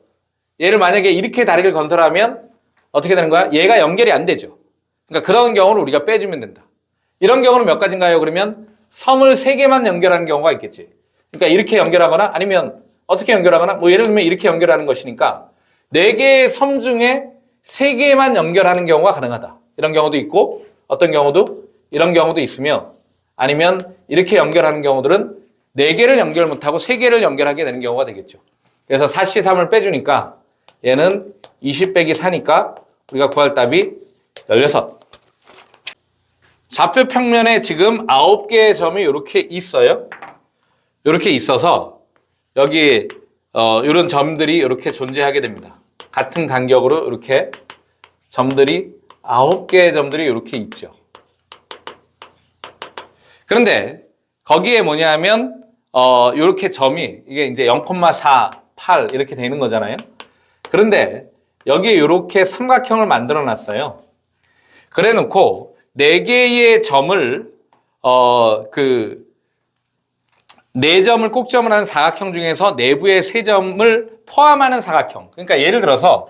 얘를 만약에 이렇게 다리를 건설하면 어떻게 되는 거야? 얘가 연결이 안 되죠. 그러니까 그런 경우를 우리가 빼주면 된다. 이런 경우는 몇 가지인가요? 그러면 섬을 3개만 연결하는 경우가 있겠지. 그러니까 이렇게 연결하거나 아니면 어떻게 연결하거나 뭐 예를 들면 이렇게 연결하는 것이니까 4개의 섬 중에 3개만 연결하는 경우가 가능하다. 이런 경우도 있고 어떤 경우도 이런 경우도 있으며 아니면 이렇게 연결하는 경우들은 4개를 연결 못하고 3개를 연결하게 되는 경우가 되겠죠. 그래서 4C3을 빼주니까 얘는 20 빼기 4니까 우리가 구할 답이 16. 좌표 평면에 지금 9개의 점이 이렇게 있어요. 이렇게 있어서 여기 이런 점들이 이렇게 존재하게 됩니다. 같은 간격으로 이렇게 점들이 9개의 점들이 이렇게 있죠. 그런데 거기에 뭐냐면 이렇게 점이 이게 이제 0,4, 8 이렇게 되는 거잖아요. 그런데 여기에 이렇게 삼각형을 만들어 놨어요. 그래 놓고 4개의 점을 4점을 꼭점을 하는 사각형 중에서 내부의 3점을 포함하는 사각형. 그러니까 예를 들어서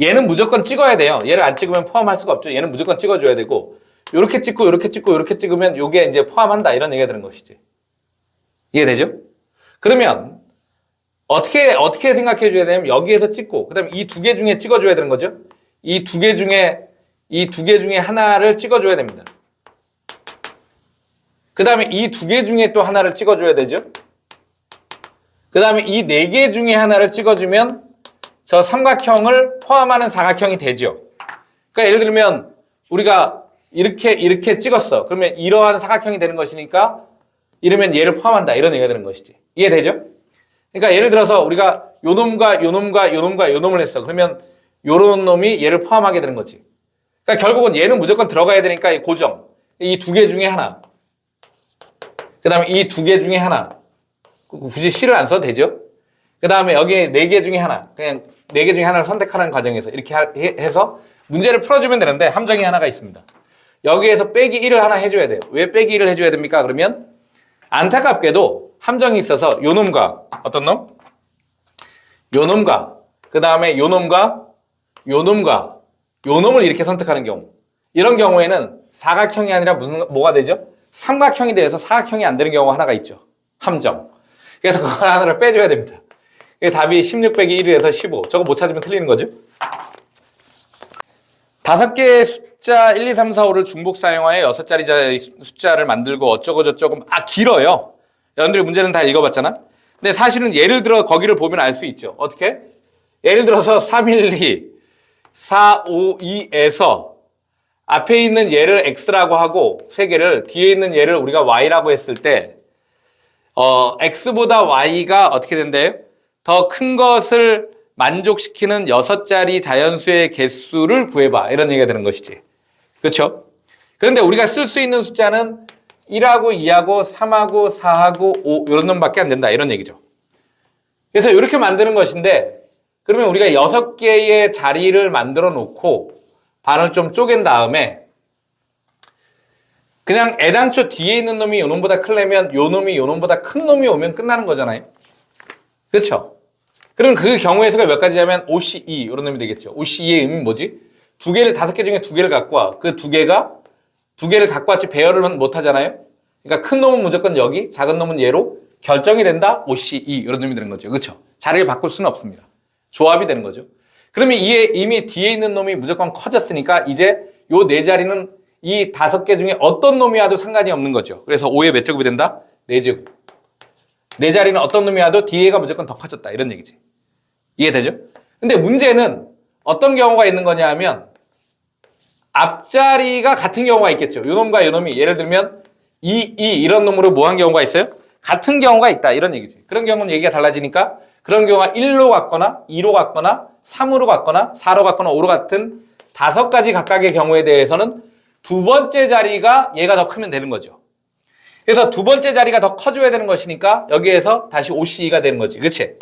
얘는 무조건 찍어야 돼요. 얘를 안 찍으면 포함할 수가 없죠. 얘는 무조건 찍어줘야 되고 이렇게 찍고 이렇게 찍고 이렇게 찍으면 이게 이제 포함한다 이런 얘기가 되는 것이지. 이해되죠? 그러면 어떻게 생각해 줘야 되냐면 여기에서 찍고 그다음에 이 두 개 중에 찍어 줘야 되는 거죠. 이 두 개 중에 하나를 찍어 줘야 됩니다. 그다음에 이 두 개 중에 또 하나를 찍어 줘야 되죠. 그다음에 이 네 개 중에 하나를 찍어 주면 저 삼각형을 포함하는 사각형이 되죠. 그러니까 예를 들면 우리가 이렇게 찍었어. 그러면 이러한 사각형이 되는 것이니까 이러면 얘를 포함한다. 이런 얘기가 되는 것이지. 이해되죠? 그러니까 예를 들어서 우리가 요 놈과 요 놈과 요 놈과 요 놈을 했어. 그러면 요런 놈이 얘를 포함하게 되는 거지. 그러니까 결국은 얘는 무조건 들어가야 되니까 이 고정. 이 두 개 중에 하나. 그 다음에 이 두 개 중에 하나. 굳이 C를 안 써도 되죠? 그 다음에 여기 네 개 중에 하나. 그냥 네 개 중에 하나를 선택하는 과정에서 이렇게 해서 문제를 풀어주면 되는데 함정이 하나가 있습니다. 여기에서 빼기 1을 하나 해줘야 돼요. 왜 빼기 1을 해줘야 됩니까? 그러면 안타깝게도 함정이 있어서 요 놈과 어떤 놈? 요 놈과 그 다음에 요 놈과 요 놈과 요 놈을 이렇게 선택하는 경우 이런 경우에는 사각형이 아니라 뭐가 되죠? 삼각형이 돼서 사각형이 안 되는 경우가 하나가 있죠. 함정. 그래서 그거 하나를 빼줘야 됩니다. 답이 16 빼기 1에서 15. 저거 못 찾으면 틀리는 거죠. 5개의 숫자 1, 2, 3, 4, 5를 중복 사용하여 6자리 숫자를 만들고 어쩌고저쩌고 길어요. 여러분들이 문제는 다 읽어봤잖아. 근데 사실은 예를 들어 거기를 보면 알 수 있죠. 어떻게? 예를 들어서 3, 1, 2, 4, 5, 2에서 앞에 있는 얘를 x라고 하고 세 개를 뒤에 있는 얘를 우리가 y라고 했을 때 x보다 y가 어떻게 된대요? 더 큰 것을 만족시키는 6자리 자연수의 개수를 구해봐. 이런 얘기가 되는 것이지. 그렇죠? 그런데 우리가 쓸 수 있는 숫자는 1하고 2하고 3하고 4하고 5 이런 놈밖에 안 된다. 이런 얘기죠. 그래서 이렇게 만드는 것인데 그러면 우리가 6개의 자리를 만들어 놓고 반을 좀 쪼갠 다음에 그냥 애당초 뒤에 있는 놈이 요 놈보다 크려면 요 놈이 요 놈보다 큰 놈이 오면 끝나는 거잖아요. 그렇죠? 그럼 그 경우의 수가 몇 가지냐면 OCE 이런 놈이 되겠죠. OCE의 의미는 뭐지? 5개 중에 2개를 갖고 와. 그 2개를 갖고 왔지 배열을 못 하잖아요. 그러니까 큰 놈은 무조건 여기, 작은 놈은 얘로 결정이 된다. OCE 이런 놈이 되는 거죠. 그렇죠? 자리를 바꿀 수는 없습니다. 조합이 되는 거죠. 그러면 이미 뒤에 있는 놈이 무조건 커졌으니까 이제 요 네 자리는 이 5개 중에 어떤 놈이 와도 상관이 없는 거죠. 그래서 5의 몇 제곱이 된다? 4제곱. 네 자리는 어떤 놈이 와도 뒤에가 무조건 더 커졌다. 이런 얘기지. 이해되죠? 근데 문제는 어떤 경우가 있는 거냐 하면 앞자리가 같은 경우가 있겠죠. 요 놈과 요 놈이 예를 들면 이런 놈으로 뭐 한 경우가 있어요? 같은 경우가 있다. 이런 얘기지. 그런 경우는 얘기가 달라지니까 그런 경우가 1로 갔거나 2로 갔거나 3으로 갔거나 4로 갔거나 5로 같은 5가지 각각의 경우에 대해서는 두 번째 자리가 얘가 더 크면 되는 거죠. 그래서 두 번째 자리가 더 커줘야 되는 것이니까 여기에서 다시 OCE가 되는 거지. 그치?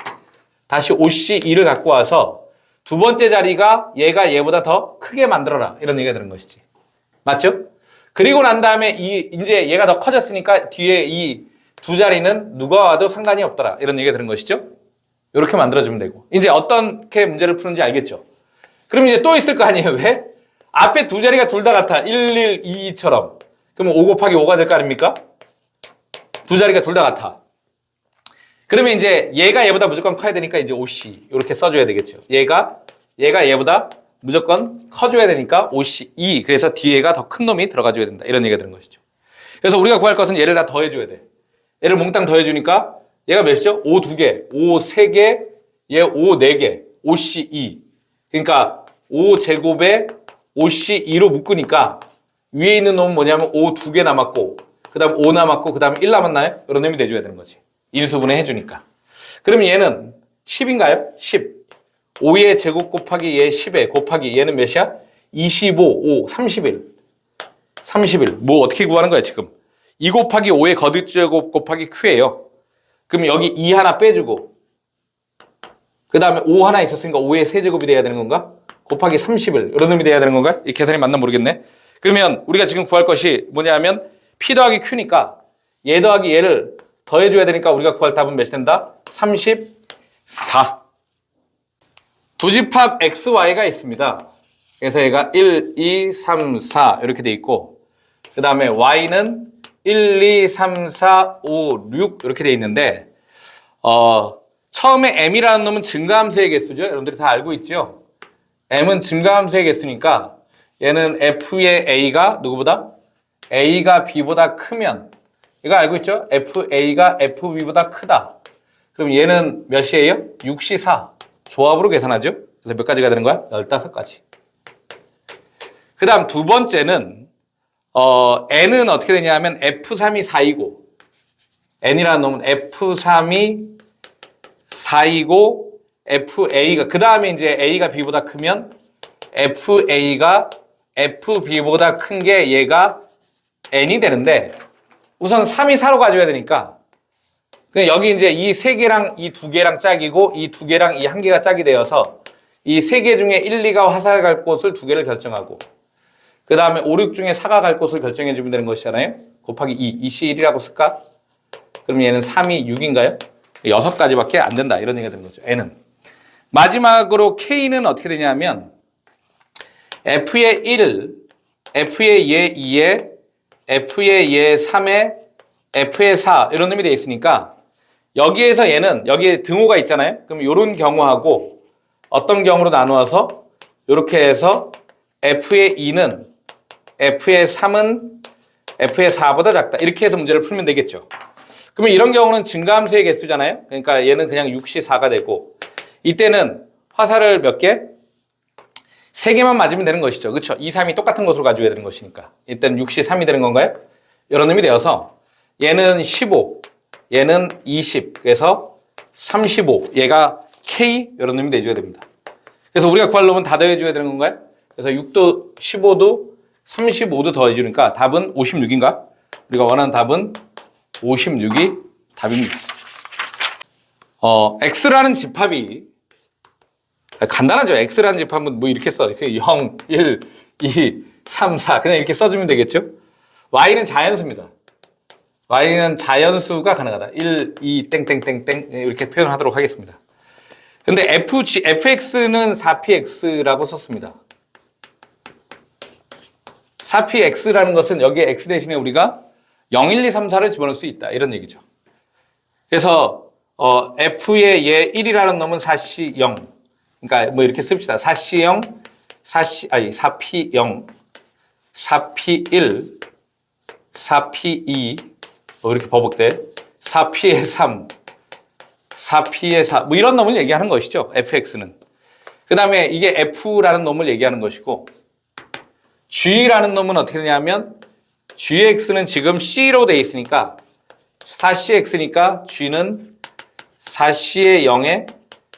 다시 OCE를 갖고 와서 두 번째 자리가 얘보다 더 크게 만들어라. 이런 얘기가 되는 것이지. 맞죠? 그리고 난 다음에 이제 얘가 더 커졌으니까 뒤에 이 두 자리는 누가 와도 상관이 없더라. 이런 얘기가 되는 것이죠. 이렇게 만들어주면 되고. 이제 어떻게 문제를 푸는지 알겠죠? 그럼 이제 또 있을 거 아니에요. 왜? 앞에 두 자리가 둘 다 같아. 1, 1, 2, 2처럼. 그러면 5 곱하기 5가 될 거 아닙니까? 두 자리가 둘 다 같아. 그러면 이제 얘가 얘보다 무조건 커야 되니까 이제 OC 이렇게 써줘야 되겠죠. 얘가 얘보다 무조건 커줘야 되니까 OCE. 그래서 뒤에가 더 큰 놈이 들어가줘야 된다. 이런 얘기가 되는 것이죠. 그래서 우리가 구할 것은 얘를 다 더해줘야 돼. 얘를 몽땅 더해주니까 얘가 몇이죠? 5 2개, 5 3개, 얘 5 4개, OCE. 그러니까 5제곱에 OCE로 묶으니까 위에 있는 놈은 뭐냐면 5 2개 남았고 그 다음 5 남았고 그 다음 1 남았나요? 이런 놈이 돼줘야 되는 거지. 인수분해 해주니까. 그러면 얘는 10인가요? 10. 5의 제곱 곱하기 얘 10에 곱하기 얘는 몇이야? 25, 5, 31. 31. 뭐 어떻게 구하는 거야 지금? 2 곱하기 5의 거듭제곱 곱하기 Q예요. 그럼 여기 2 하나 빼주고 그 다음에 5 하나 있었으니까 5의 세제곱이 돼야 되는 건가? 곱하기 31. 이런 놈이 돼야 되는 건가? 이 계산이 맞나 모르겠네. 그러면 우리가 지금 구할 것이 뭐냐 하면 P 더하기 Q니까 얘 더하기 얘를 더해줘야 되니까 우리가 구할 답은 몇이 된다? 34. 두 집합 XY가 있습니다. 그래서 얘가 1, 2, 3, 4 이렇게 돼 있고 그 다음에 Y는 1, 2, 3, 4, 5, 6 이렇게 돼 있는데 처음에 m이라는 놈은 증가함수의 개수죠. 여러분들이 다 알고 있죠? m은 증가함수의 개수니까 얘는 f의 a가 누구보다? a가 b보다 크면 이거 알고 있죠? fa가 fb보다 크다. 그럼 얘는 몇이에요? 6시 4. 조합으로 계산하죠? 그래서 몇 가지가 되는 거야? 15가지. 그 다음 두 번째는 n은 어떻게 되냐면 f3이 4이고 n이라는 놈은 f3이 4이고 fa가 그 다음에 이제 a가 b보다 크면 fa가 fb보다 큰 게 얘가 n이 되는데 우선 3이 4로 가져야 되니까 여기 이제 이 세 개랑 이 두 개랑 짝이고 이 두 개랑 이 한 개가 짝이 되어서 이 세 개 중에 1, 2가 화살 갈 곳을 두 개를 결정하고 그 다음에 5, 6 중에 4가 갈 곳을 결정해 주면 되는 것이잖아요. 곱하기 2, 2C 1이라고 쓸까? 그럼 얘는 3이 6인가요? 6가지밖에 안 된다 이런 얘기가 되는 거죠. N은. 마지막으로 K는 어떻게 되냐면 F의 1, F의 얘 2에 F의 얘 3에 F의 4 이런 놈이 되어 있으니까 여기에서 얘는 여기에 등호가 있잖아요. 그럼 이런 경우하고 어떤 경우로 나누어서 이렇게 해서 F의 2는 F의 3은 F의 4보다 작다. 이렇게 해서 문제를 풀면 되겠죠. 그러면 이런 경우는 증가함수의 개수잖아요. 그러니까 얘는 그냥 6시 4가 되고 이때는 화살을 몇 개? 3개만 맞으면 되는 것이죠. 그렇죠? 2, 3이 똑같은 것으로 가져야 되는 것이니까. 이때는 6시 3이 되는 건가요? 이런 의미 되어서 얘는 15, 얘는 20, 그래서 35, 얘가 K 이런 의미 내줘야 됩니다. 그래서 우리가 구할 놈은 다 더해줘야 되는 건가요? 그래서 6도, 15도, 35도 더해주니까 답은 56인가? 우리가 원하는 답은 56이 답입니다. X라는 집합이 간단하죠. X라는 집합은 뭐 이렇게 써. 0, 1, 2, 3, 4 그냥 이렇게 써주면 되겠죠. Y는 자연수입니다. Y는 자연수가 가능하다. 1, 2, 땡땡땡땡 이렇게 표현하도록 하겠습니다. 근데 fx는 4px라고 썼습니다. 4px라는 것은 여기에 x 대신에 우리가 0, 1, 2, 3, 4를 집어넣을 수 있다. 이런 얘기죠. 그래서 f의 얘 1이라는 놈은 4c 0. 그러니까 뭐 이렇게 씁시다. 4c 0, 4p 0, 4p 1, 4p 2 이렇게 버벅대. 4p의 3, 4p의 4 뭐 이런 놈을 얘기하는 것이죠. fx는. 그 다음에 이게 f라는 놈을 얘기하는 것이고 g라는 놈은 어떻게 되냐면 gx는 지금 c로 되어 있으니까 4cx니까 g는 4c의 0에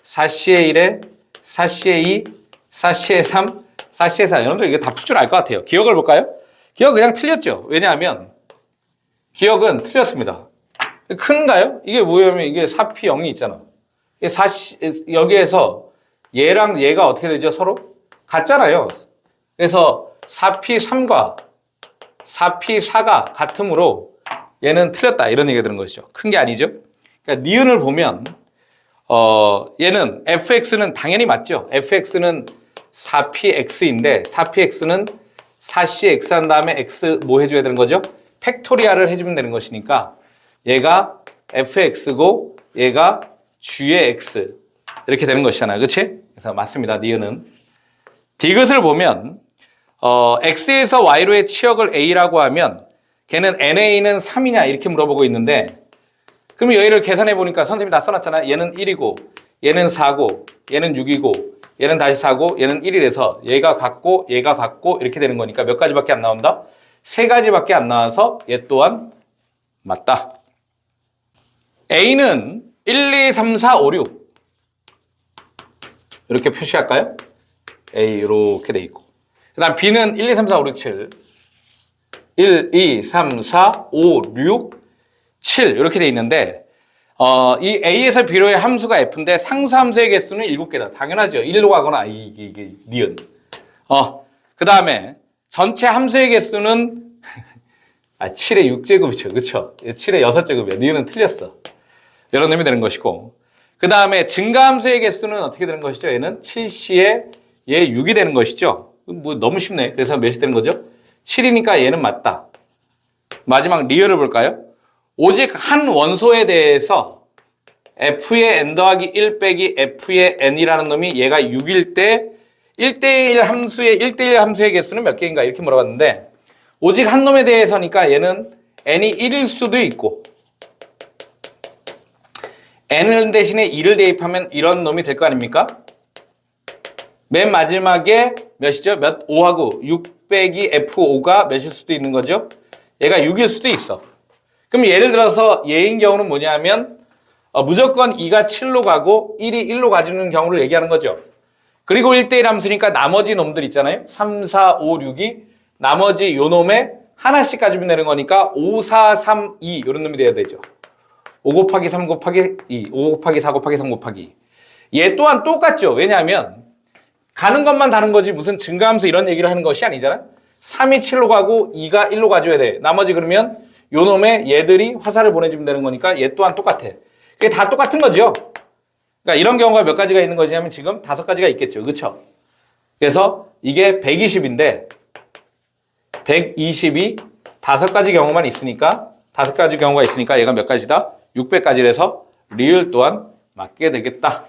4c의 1에 4c의 2, 4c의 3, 4c의 4 여러분들 이게 다 풀 줄 알 것 같아요. 기억을 볼까요? 기억 그냥 틀렸죠. 왜냐하면 기억은 틀렸습니다. 큰가요? 이게 뭐냐면 이게 4p 0이 있잖아. 여기에서 얘랑 얘가 어떻게 되죠? 서로 같잖아요. 그래서 4p 3과 4p 4가 같으므로 얘는 틀렸다 이런 얘기가 되는 것이죠. 큰 게 아니죠. 그러니까 니은을 보면 얘는 fx는 당연히 맞죠. fx는 4px인데 4px는 4cx 한 다음에 x 뭐 해줘야 되는 거죠? 팩토리얼을 해주면 되는 것이니까 얘가 fx고 얘가 g의 x 이렇게 되는 것이잖아요. 그치? 그래서 맞습니다. 니은은. 디귿을 보면 x에서 y로의 치역을 a라고 하면 걔는 na는 3이냐 이렇게 물어보고 있는데 그럼 여기를 계산해 보니까 선생님이 다 써놨잖아. 얘는 1이고 얘는 4고 얘는 6이고 얘는 다시 4고 얘는 1이라서 얘가 같고 얘가 같고 이렇게 되는 거니까 몇 가지밖에 안 나온다? 3가지밖에 안 나와서 얘 또한 맞다. A는 1, 2, 3, 4, 5, 6 이렇게 표시할까요? A 이렇게 돼 있고 그 다음 B는 1, 2, 3, 4, 5, 6, 7 1, 2, 3, 4, 5, 6, 7 이렇게 돼 있는데 이 A에서 B로의 함수가 F인데 상수함수의 개수는 7개다. 당연하죠. 1로 가거나 이게 니은. 그 다음에 전체 함수의 개수는 7의 6제곱이죠. 그렇죠? 7의 6제곱이야. 니은은 틀렸어. 이런 의미 되는 것이고 그 다음에 증가함수의 개수는 어떻게 되는 것이죠? 얘는 7C에 얘 6이 되는 것이죠. 뭐 너무 쉽네. 그래서 몇이 되는 거죠? 7이니까 얘는 맞다. 마지막 리을을 볼까요? 오직 한 원소에 대해서 f의 n 더하기 1 빼기 f의 n이라는 놈이 얘가 6일 때 1대1 함수의 개수는 몇 개인가 이렇게 물어봤는데 오직 한 놈에 대해서니까 얘는 n이 1일 수도 있고 n 대신에 2를 대입하면 이런 놈이 될 거 아닙니까? 맨 마지막에 몇이죠? 5하고 6 빼기 f5가 몇일 수도 있는 거죠? 얘가 6일 수도 있어. 그럼 예를 들어서 얘인 경우는 뭐냐면 무조건 2가 7로 가고 1이 1로 가주는 경우를 얘기하는 거죠. 그리고 1대1 함수니까 나머지 놈들 있잖아요. 3, 4, 5, 6이 나머지 요 놈에 하나씩 가지면 되는 거니까 5, 4, 3, 2 이런 놈이 돼야 되죠. 5 곱하기 3 곱하기 2, 5 곱하기 4 곱하기 3 곱하기 2. 얘 또한 똑같죠. 왜냐하면 가는 것만 다른 거지 무슨 증가함수 이런 얘기를 하는 것이 아니잖아. 3이 7로 가고 2가 1로 가줘야 돼. 나머지 그러면 요 놈에 얘들이 화살을 보내주면 되는 거니까 얘 또한 똑같아. 그게 다 똑같은 거죠. 그러니까 이런 경우가 몇 가지가 있는 거냐면 지금 5가지가 있겠죠. 그렇죠? 그래서 이게 120인데 120이 5가지 경우만 있으니까 5가지 경우가 있으니까 얘가 몇 가지다? 600가지라서 리을 또한 맞게 되겠다.